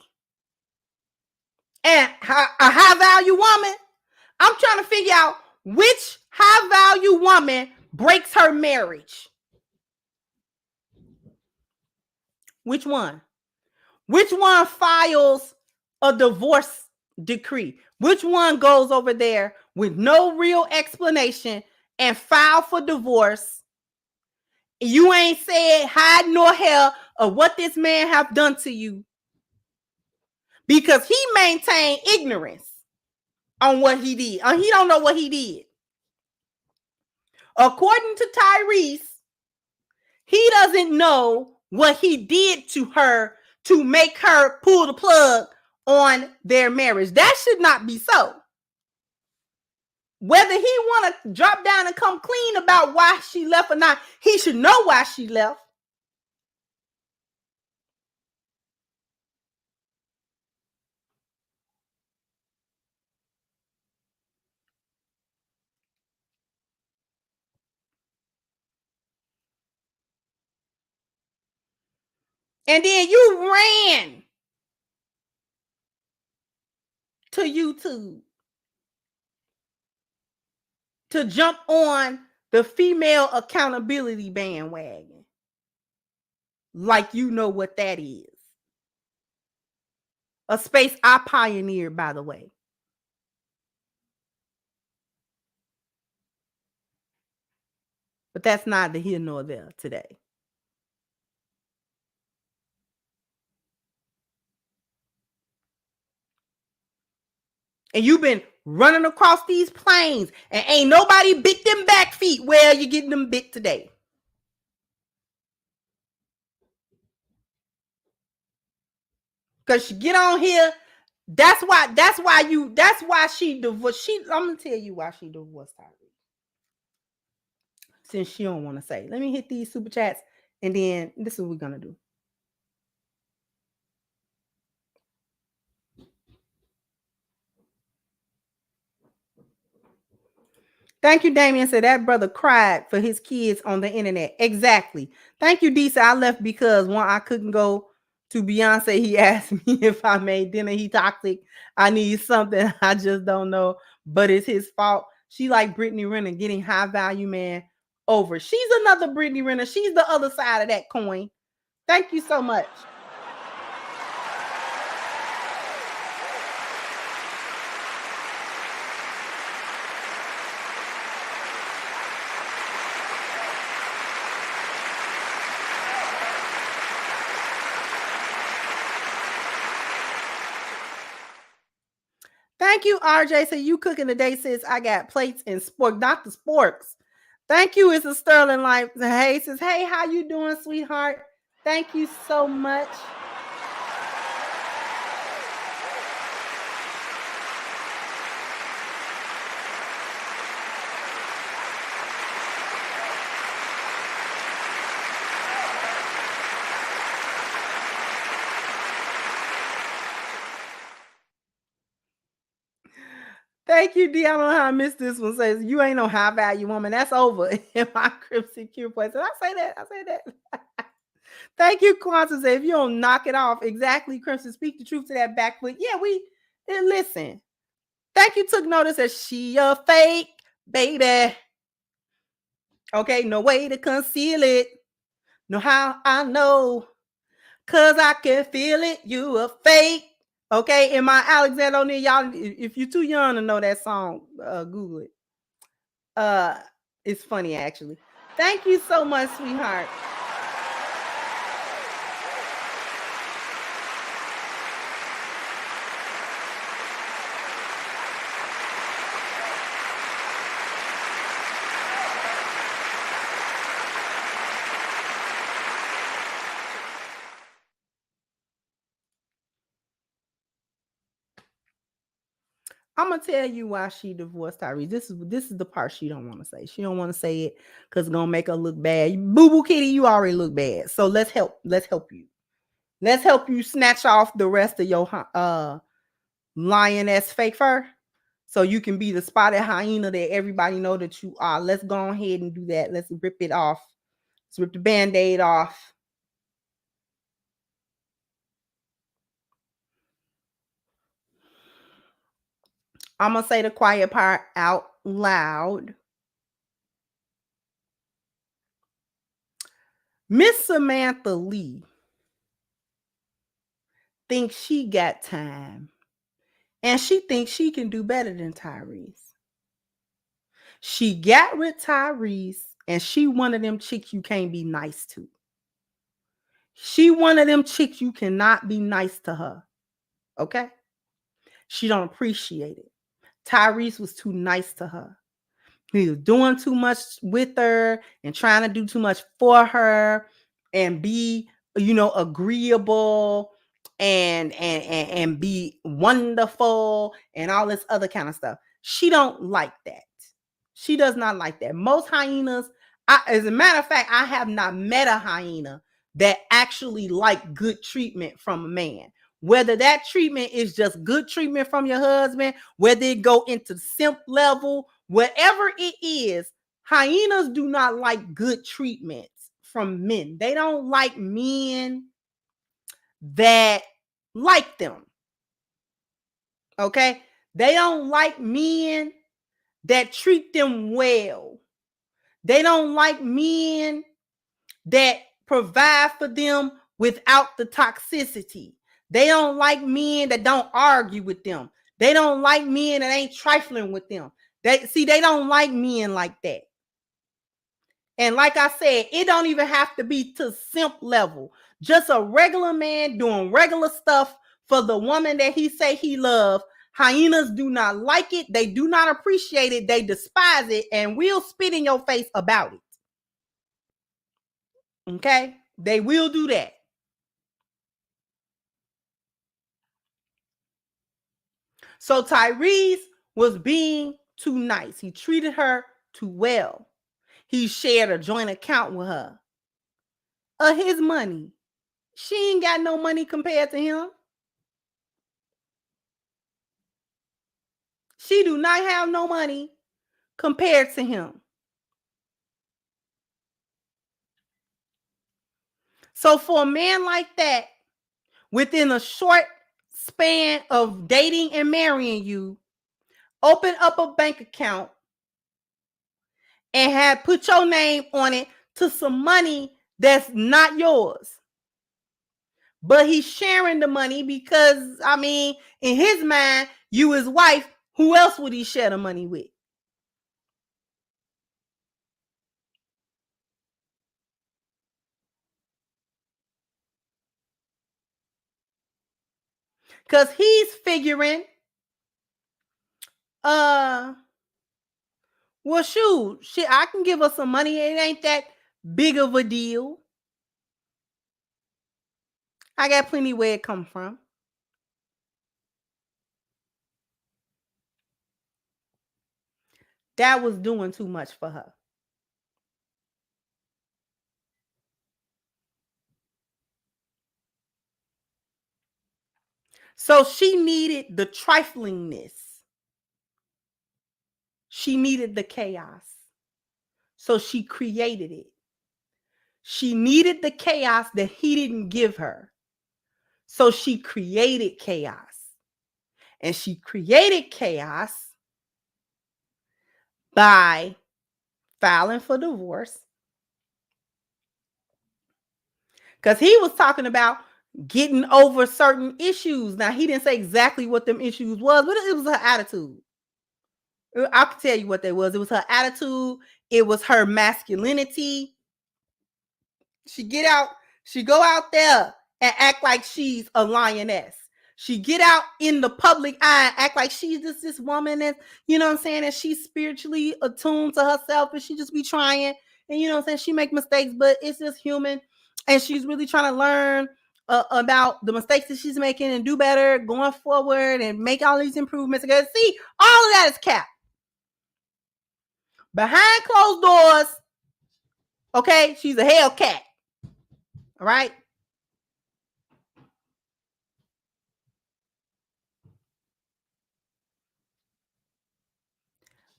and a high-value woman. I'm trying to figure out which high-value woman breaks her marriage. Which one? Which one files a divorce decree? Which one goes over there with no real explanation and file for divorce You ain't said hide nor hair of what this man have done to you, because he maintained ignorance on what he did. He don't know what he did. According to Tyrese, he doesn't know what he did to her to make her pull the plug on their marriage. That should not be so. Whether he want to drop down and come clean about why she left or not, he should know why she left. And then you ran to YouTube to jump on the female accountability bandwagon. Like you know what that is. A space I pioneered, by the way. But that's neither here nor there today. And you've been running across these plains and ain't nobody bit them back feet. Well, you're getting them bit today. Because you get on here. That's why she divorced. I'm going to tell you why she divorced Tyrese. Since she don't want to say. Let me hit these super chats. And then this is what we're going to do. Thank you, Damien. Said that brother cried for his kids on the internet. Exactly. Thank you, Disa. I left because one, I couldn't go to Beyonce. He asked me if I made dinner. He toxic. I need something. I just don't know. But it's his fault. She like Brittany Renner getting high value man over. She's another Brittany Renner. She's the other side of that coin. Thank you so much. Thank you, RJ. So you cooking today, sis. I got plates and spork. Dr. Sporks. Thank you. It's a sterling life. Hey, says, hey, how you doing, sweetheart? Thank you so much. Thank you, D. I don't know how I missed this one. Says, you ain't no high value woman. That's over in my Crimson Cure place. Did I say that? I say that. Thank you, Quantum. Say, if you don't knock it off, exactly, Crimson, speak the truth to that back foot. Yeah, listen. Thank you, took notice that she a fake baby. Okay, no way to conceal it. Know how I know. Cause I can feel it. You a fake. Okay, in my Alexander O'Neal, y'all, if you're too young to know that song, Google it. It's funny, actually. Thank you so much, sweetheart. I'm gonna tell you why she divorced Tyrese. This is the part she don't want to say. She don't want to say it because it's gonna make her look bad. Boo Boo Kitty, you already look bad. So let's help you. Let's help you snatch off the rest of your lioness fake fur, so you can be the spotted hyena that everybody know that you are. Let's go ahead and do that. Let's rip it off. Let's rip the Band-Aid off. I'm going to say the quiet part out loud. Miss Samantha Lee thinks she got time. And she thinks she can do better than Tyrese. She got with Tyrese And she one of them chicks you can't be nice to. She one of them chicks you cannot be nice to her. Okay? She don't appreciate it. Tyrese was too nice to her. He was doing too much with her and trying to do too much for her and be, agreeable and be wonderful and all this other kind of stuff. She don't like that. She does not like that. Most hyenas, as a matter of fact, I have not met a hyena that actually like good treatment from a man. Whether that treatment is just good treatment from your husband, whether it go into simp level, whatever it is, hyenas do not like good treatments from men. They don't like men that like them. Okay? They don't like men that treat them well. They don't like men that provide for them without the toxicity. They don't like men that don't argue with them. They don't like men that ain't trifling with them. They don't like men like that. And like I said, it don't even have to be to simp level. Just a regular man doing regular stuff for the woman that he say he loves. Hyenas do not like it. They do not appreciate it. They despise it and will spit in your face about it. Okay? They will do that. So Tyrese was being too nice. He treated her too well. He shared a joint account with her. Of his money. She ain't got no money compared to him. She do not have no money compared to him. So for a man like that, within a short span of dating and marrying you, open up a bank account and have put your name on it to some money that's not yours. But he's sharing the money because, in his mind, you his wife, who else would he share the money with? Because he's figuring, well, shoot, I can give her some money. It ain't that big of a deal. I got plenty where it come from. That was doing too much for her. So she needed the triflingness. She needed the chaos. So she created it. She needed the chaos that he didn't give her. So she created chaos. And she created chaos by filing for divorce. Because he was talking about getting over certain issues. Now, he didn't say exactly what them issues was, but it was her attitude. I can tell you what they was. It was her attitude. It was her masculinity. She go out there and act like she's a lioness. She get out in the public eye and act like she's just this woman that, and she's spiritually attuned to herself and she just be trying. And she make mistakes, but it's just human. And she's really trying to learn about the mistakes that she's making and do better going forward and make all these improvements. Because see, all of that is cap. Behind closed doors, okay, she's a Hellcat. All right?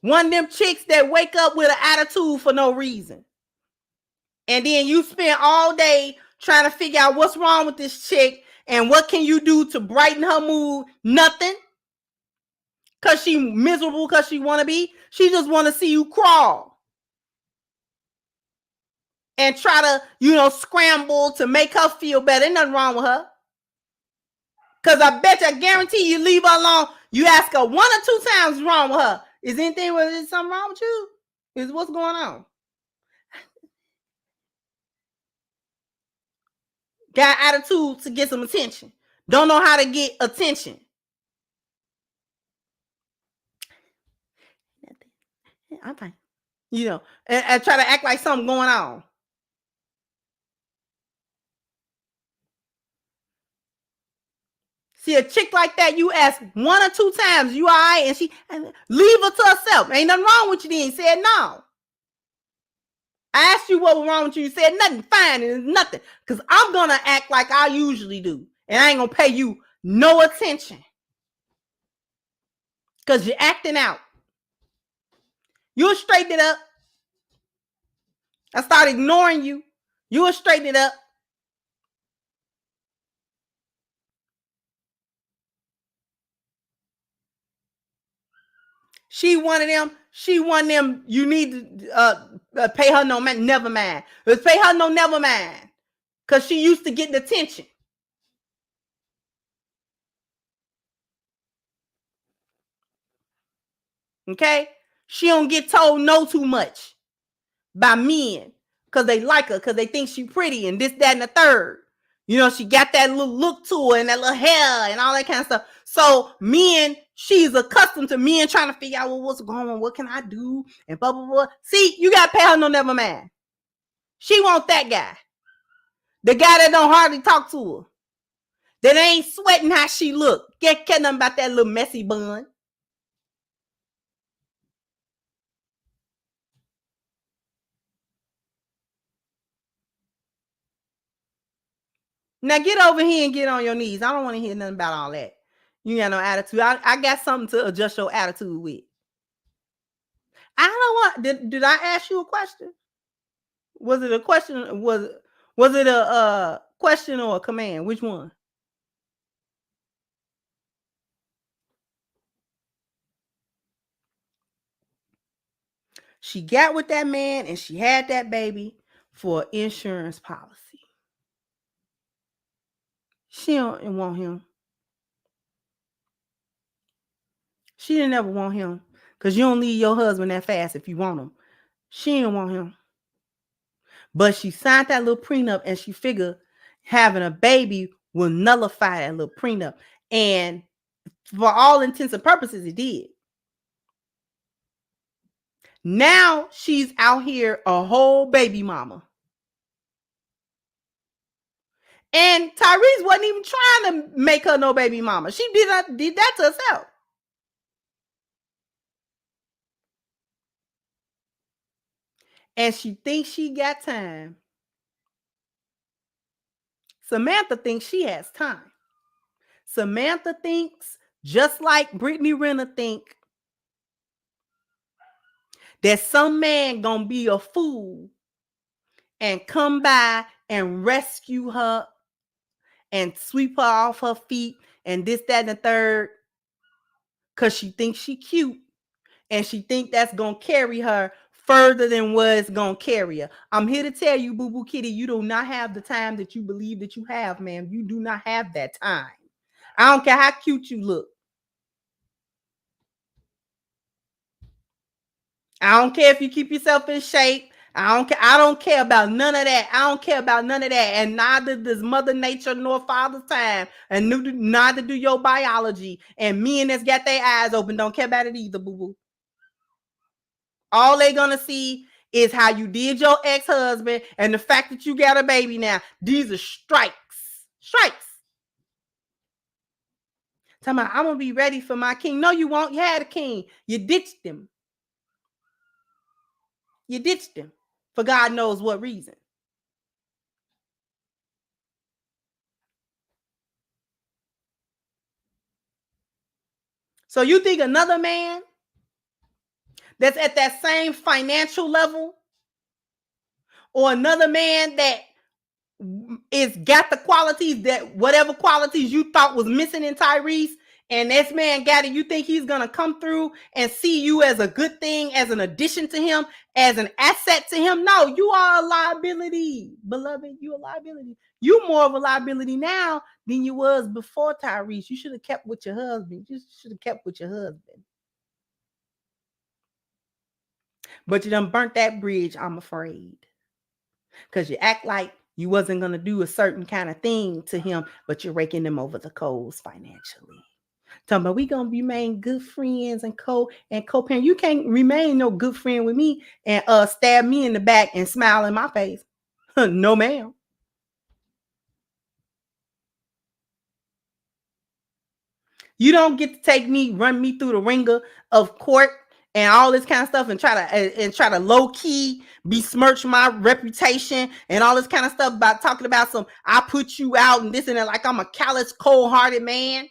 One of them chicks that wake up with an attitude for no reason. And then you spend all day trying to figure out what's wrong with this chick and what can you do to brighten her mood. Nothing. Because she miserable because she want to be. She just want to see you crawl. And try to, scramble to make her feel better. Ain't nothing wrong with her. Because I guarantee you leave her alone. You ask her 1 or 2 times what's wrong with her. Is something wrong with you? Is what's going on? Got attitude to get some attention. Don't know how to get attention. I'm fine. You know, and try to act like something going on. See a chick like that, you ask 1 or 2 times, you all right? And she leave her to herself. Ain't nothing wrong with you then. Said no. I asked you what was wrong with you. You said nothing. Fine, and nothing. Because I'm going to act like I usually do. And I ain't going to pay you no attention. Because you're acting out. You'll straighten it up. I start ignoring you. You'll straighten it up. She one of them. She one of them. You need to pay her no man. Never mind. Let's pay her no never mind. Because she used to get the attention. Okay? She don't get told no too much by men. Because they like her. Because they think she pretty and this, that, and the third. You know, she got that little look to her and that little hair and all that kind of stuff. So men, she's accustomed to men trying to figure out, well, what's going on? What can I do? And blah, blah, blah. See, you got to pay her no never mind. She want that guy. The guy that don't hardly talk to her. That ain't sweating how she look. Get nothing about that little messy bun. Now get over here and get on your knees. I don't want to hear nothing about all that. You got no attitude. I got something to adjust your attitude with. I don't know what. Did I ask you a question? Was it a question? Was it a question or a command? Which one? She got with that man and she had that baby for insurance policy. She don't want him. She didn't ever want him because you don't leave your husband that fast if you want him. She didn't want him. But she signed that little prenup and she figured having a baby will nullify that little prenup. And for all intents and purposes, it did. Now she's out here a whole baby mama. And Tyrese wasn't even trying to make her no baby mama. She did that to herself. And she thinks she got time. Samantha thinks she has time. Samantha thinks, just like Brittany Renner think, that some man gonna be a fool and come by and rescue her and sweep her off her feet and this, that, and the third, because she thinks she cute and she think that's gonna carry her further than what it's gonna carry her. I'm here to tell you, Boo Boo Kitty, you do not have the time that you believe that you have, ma'am. You do not have that time. I don't care how cute you look. I don't care if you keep yourself in shape. I don't care about none of that. I don't care about none of that. And neither does Mother Nature nor Father's Time. And neither do your biology. And men that's got their eyes open don't care about it either, boo-boo. All they gonna see is how you did your ex-husband and the fact that you got a baby now. These are strikes. Strikes. Talking about, I'm gonna be ready for my king. No, you won't. You had a king. You ditched him. You ditched him for God knows what reason. So you think another man that's at that same financial level, or another man that is got the qualities, that whatever qualities you thought was missing in Tyrese, and this man got it, you think he's going to come through and see you as a good thing, as an addition to him, as an asset to him? No, you are a liability, beloved. You a liability. You more of a liability now than you was before Tyrese. You should have kept with your husband. You should have kept with your husband. But you done burnt that bridge, I'm afraid. Because you act like You wasn't going to do a certain kind of thing to him, but you're raking them over the coals financially. Talking about we gonna remain good friends and co-parent. You can't remain no good friend with me and stab me in the back and smile in my face. No, ma'am. You don't get to take me, run me through the ringer of court and all this kind of stuff, and try to low key besmirch my reputation and all this kind of stuff about talking about some I put you out and this and that, like I'm a callous, cold-hearted man.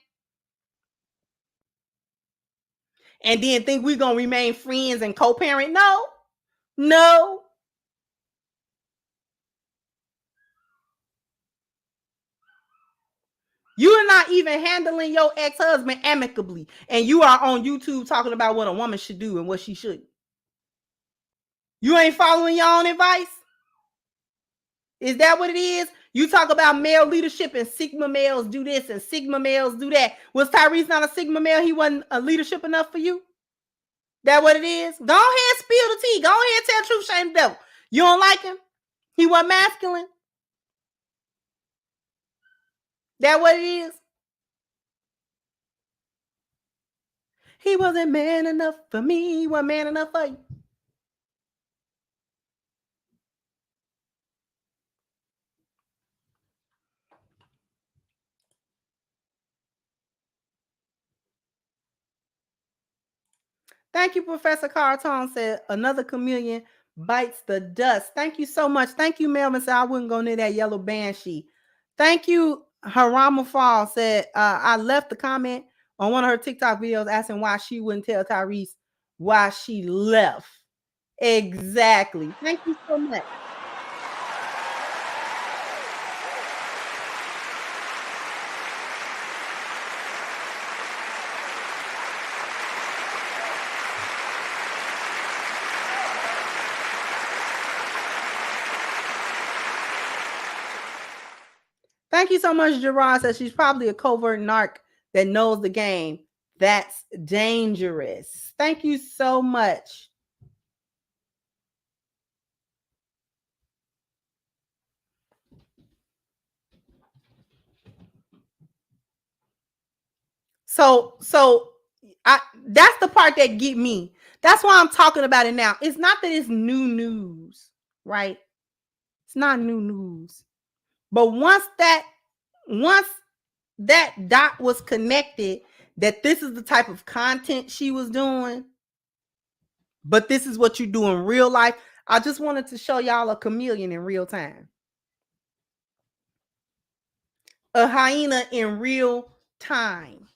And then think we're gonna remain friends and co-parent? No. You are not even handling your ex-husband amicably, and you are on YouTube talking about what a woman should do and what she shouldn't. You ain't following your own advice? Is that what it is? You talk about male leadership and Sigma males do this and Sigma males do that. Was Tyrese not a Sigma male? He wasn't a leadership enough for you? That what it is? Go ahead, spill the tea. Go ahead, tell the truth, shame the devil. You don't like him? He wasn't masculine? That what it is? He wasn't man enough for me. He wasn't man enough for you. Thank you, Professor Carton said another chameleon bites the dust. Thank you so much. Thank you, Melvin said I wouldn't go near that yellow banshee. Thank you, Harama Fall said I left the comment on one of her TikTok videos asking why she wouldn't tell Tyrese why she left. Exactly. Thank you so much. Thank you so much, Gerard says she's probably a covert narc that knows the game. That's dangerous. Thank you so much. So that's the part that get me. That's why I'm talking about it now. It's not that it's new news, right? It's not new news. But once that dot was connected, that this is the type of content she was doing, but this is what you do in real life. I just wanted to show y'all a chameleon in real time. A hyena in real time.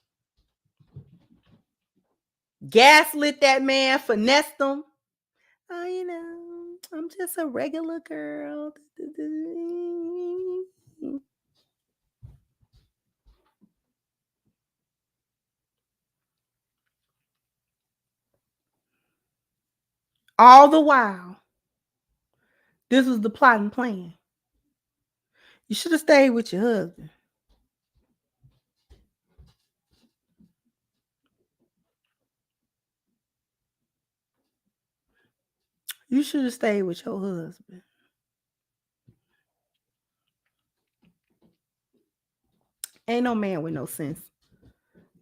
Gaslit that man, finessed him. Oh, you know, I'm just a regular girl. All the while, this was the plot and plan. You should have stayed with your husband. You should have stayed with your husband. Ain't no man with no sense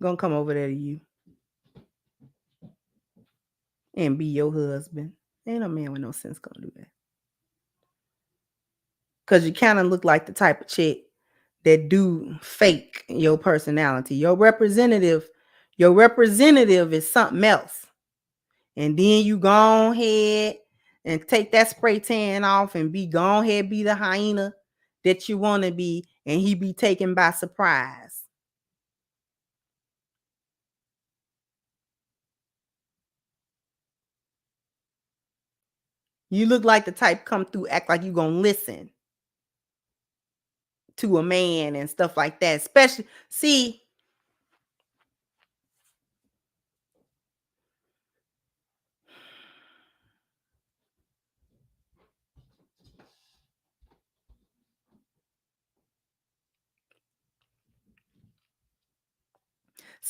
gonna come over there to you and be your husband. Ain't no man with no sense gonna do that. Because you kind of look like the type of chick that do fake your personality. Your representative is something else. And then you go ahead and take that spray tan off and be the hyena that you want to be, and he be taken by surprise. You look like the type come through, act like you gonna listen to a man and stuff like that. Especially, see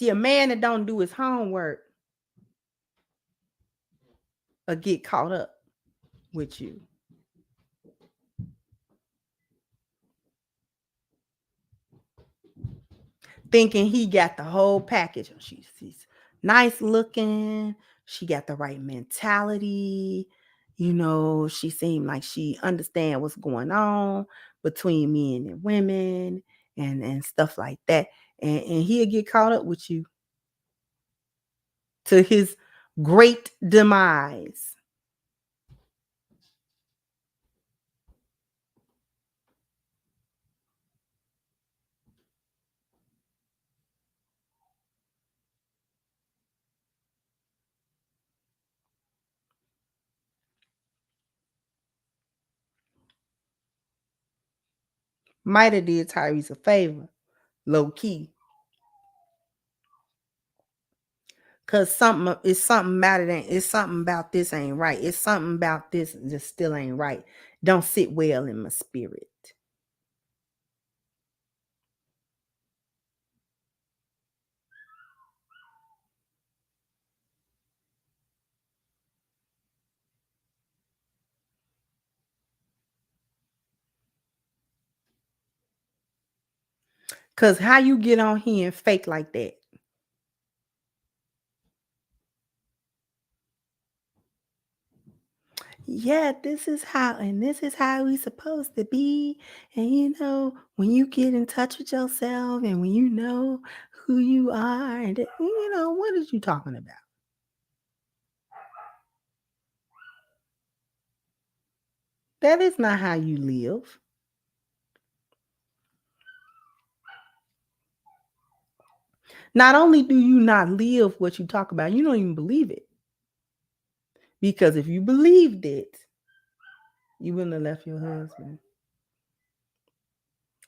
a man that don't do his homework or get caught up with you. thinking he got the whole package. She's nice looking. She got the right mentality. You know, she seemed like she understand what's going on between men and women and stuff like that. And he'll get caught up with you to his great demise. Might have did Tyrese a favor, low key. Cause it's something about it it's something about this ain't right. It's something about this just still ain't right. Don't sit well in my spirit. Cause how you get on here and fake like that? Yeah, this is how we supposed to be. And you know, when you get in touch with yourself and when you know who you are, and you know, what is you talking about? That is not how you live. Not only do you not live what you talk about, you don't even believe it. Because if you believed it, you wouldn't have left your husband.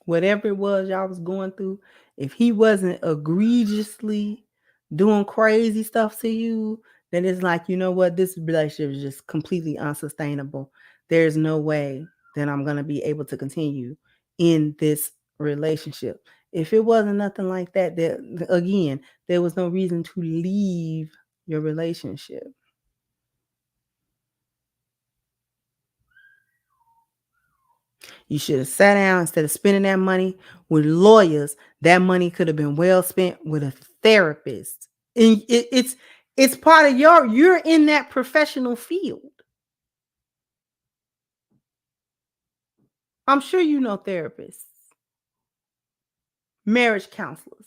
Whatever it was y'all was going through, if he wasn't egregiously doing crazy stuff to you, then it's like, you know what, this relationship is just completely unsustainable. There's no way that I'm going to be able to continue in this relationship. If it wasn't nothing like that, again, there was no reason to leave your relationship. You should have sat down instead of spending that money with lawyers. That money could have been well spent with a therapist. And it's part of you're in that professional field. I'm sure you know therapists, marriage counselors,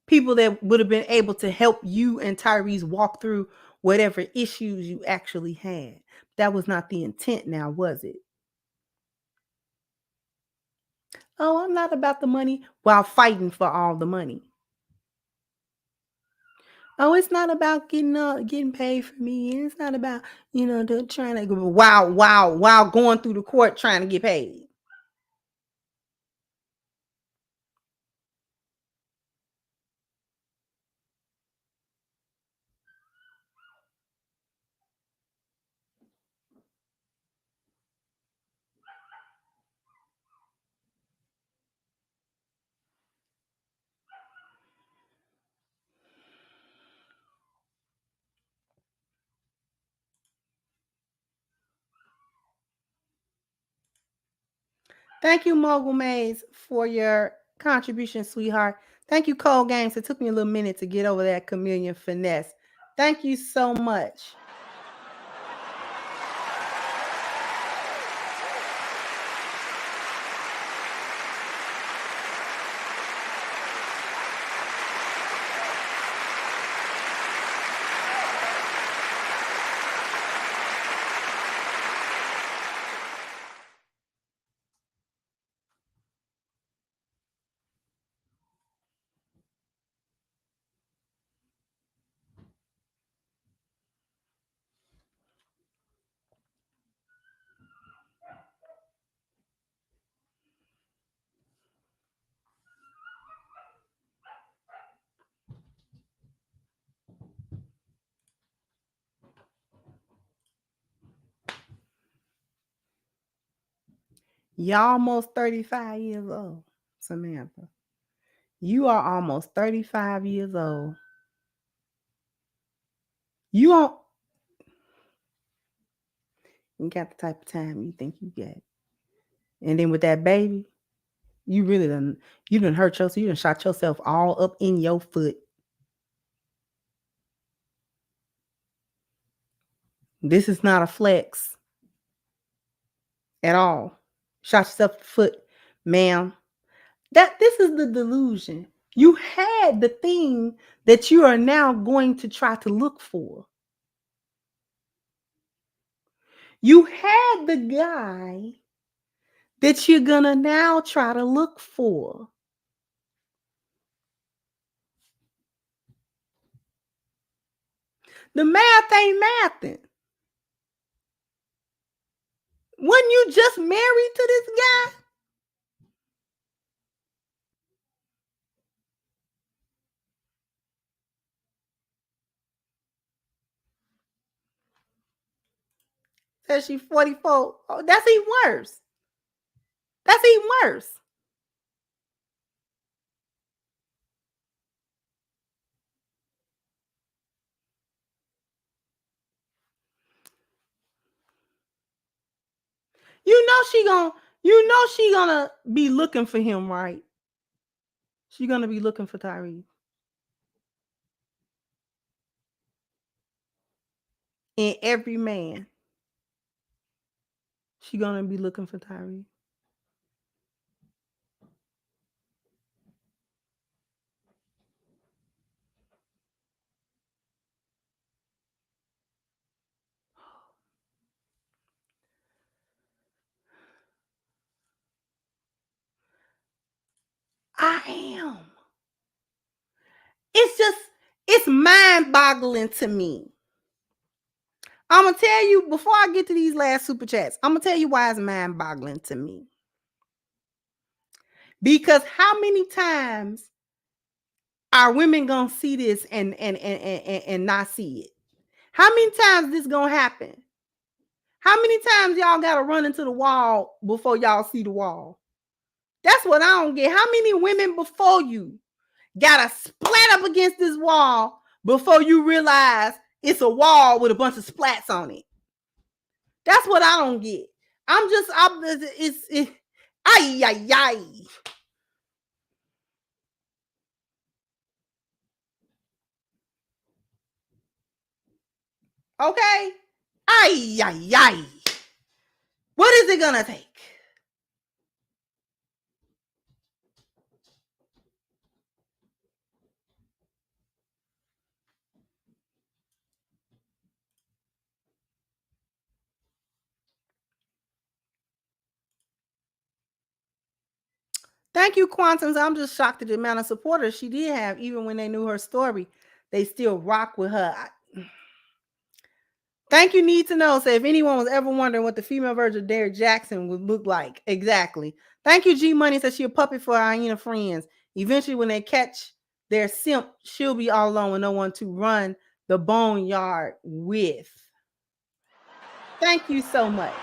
people that would have been able to help you and Tyrese walk through whatever issues you actually had. That was not the intent now, was it? Oh, I'm not about the money while fighting for all the money. Oh, it's not about getting paid for me. It's not about, trying to while going through the court trying to get paid. Thank you, Mogul Maze, for your contribution, sweetheart. Thank you, Cold Games. It took me a little minute to get over that chameleon finesse. Thank you so much. You're almost 35 years old, Samantha. You are almost 35 years old. You got the type of time you think you get. And then with that baby, You really done hurt yourself. You done shot yourself all up in your foot. This is not a flex at all. Shot yourself in the foot, ma'am. This is the delusion. You had the thing that you are now going to try to look for. You had the guy that you're gonna now try to look for. The math ain't mathing. Wasn't you just married to this guy? Says she 44. Oh, that's even worse. That's even worse. You know she gonna be looking for him, right? She gonna be looking for Tyrese. And every man, she gonna be looking for Tyrese. I am. It's mind-boggling to me. I'm gonna tell you before I get to these last super chats. I'm gonna tell you why it's mind-boggling to me. Because how many times are women gonna see this and not see it? How many times this gonna happen? How many times y'all gotta run into the wall before y'all see the wall? That's what I don't get. How many women before you gotta splat up against this wall before you realize it's a wall with a bunch of splats on it? That's what I don't get. Ay. Okay? Ay. What is it gonna take? Thank you, Quantums. I'm just shocked at the amount of supporters she did have, even when they knew her story. They still rock with her. Thank you, Need to Know. Say if anyone was ever wondering what the female version of Derrick Jackson would look like. Exactly. Thank you, G Money. Says she a puppet for hyena friends. Eventually, when they catch their simp, she'll be all alone with no one to run the boneyard with. Thank you so much.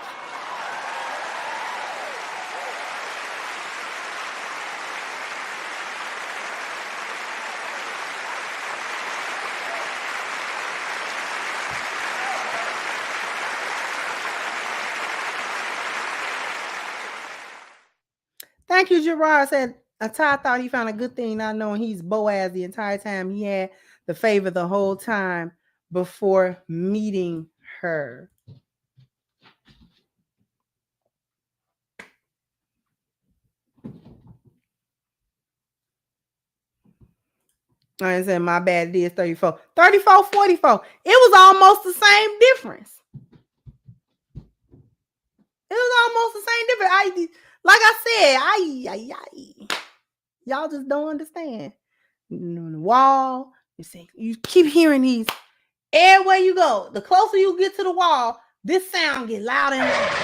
Thank you, Gerard. Said Ty thought he found a good thing, not knowing he's Boaz the entire time. He had the favor the whole time before meeting her. I said, my bad, it is 34. 34, 44. It was almost the same difference. It was almost the same difference. Like I said, y'all just don't understand. The wall, you keep hearing these. Everywhere you go, the closer you get to the wall, this sound get louder and louder.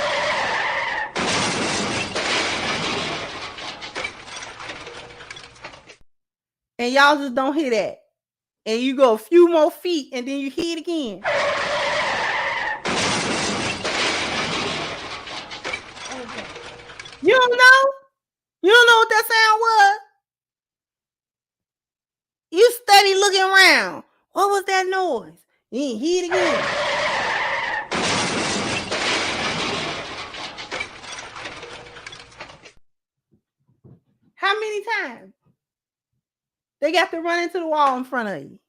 And y'all just don't hear that. And you go a few more feet and then you hear it again. Okay. You don't know? You don't know what that sound was? You steady looking around. What was that noise? You ain't hear it again. How many times? They got to run into the wall in front of you.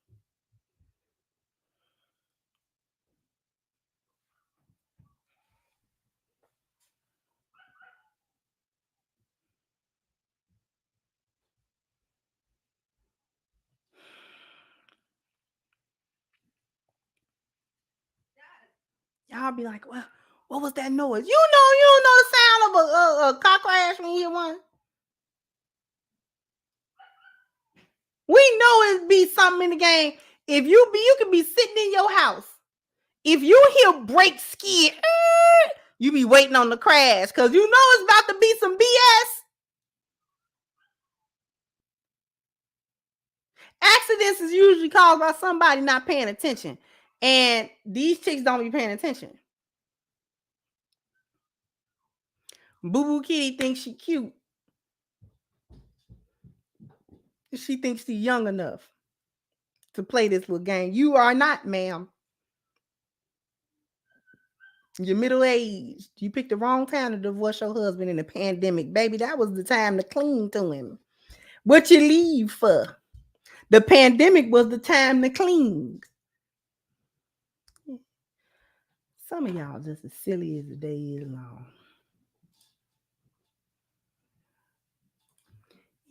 Y'all be like, well, what was that noise? You don't know the sound of a car crash when you hear one. We know it be something in the game. If you can be sitting in your house. If you hear brake skid, you be waiting on the crash because you know it's about to be some BS. Accidents is usually caused by somebody not paying attention. And these chicks don't be paying attention. Boo Boo Kitty thinks she cute. She thinks she's young enough to play this little game. You are not, ma'am. You're middle-aged. You picked the wrong time to divorce your husband in the pandemic. Baby, that was the time to clean to him. What you leave for? The pandemic was the time to clean. Some of y'all just as silly as the day is long.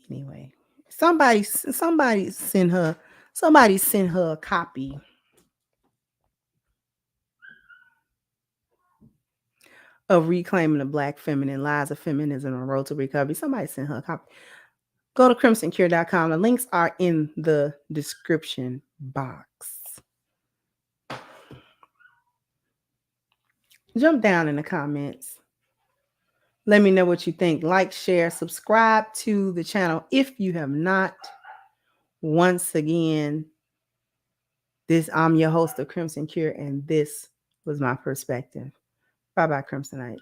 Anyway, somebody sent her a copy of Reclaiming the Black Feminine, Lies of Feminism and Road to Recovery. Somebody sent her a copy. Go to crimsoncure.com. The links are in the description box. Jump down in the comments. Let me know what you think. Like, share, subscribe to the channel if you have not. Once again, I'm your host of Crimson Cure, and this was my perspective. Bye-bye, Crimsonites.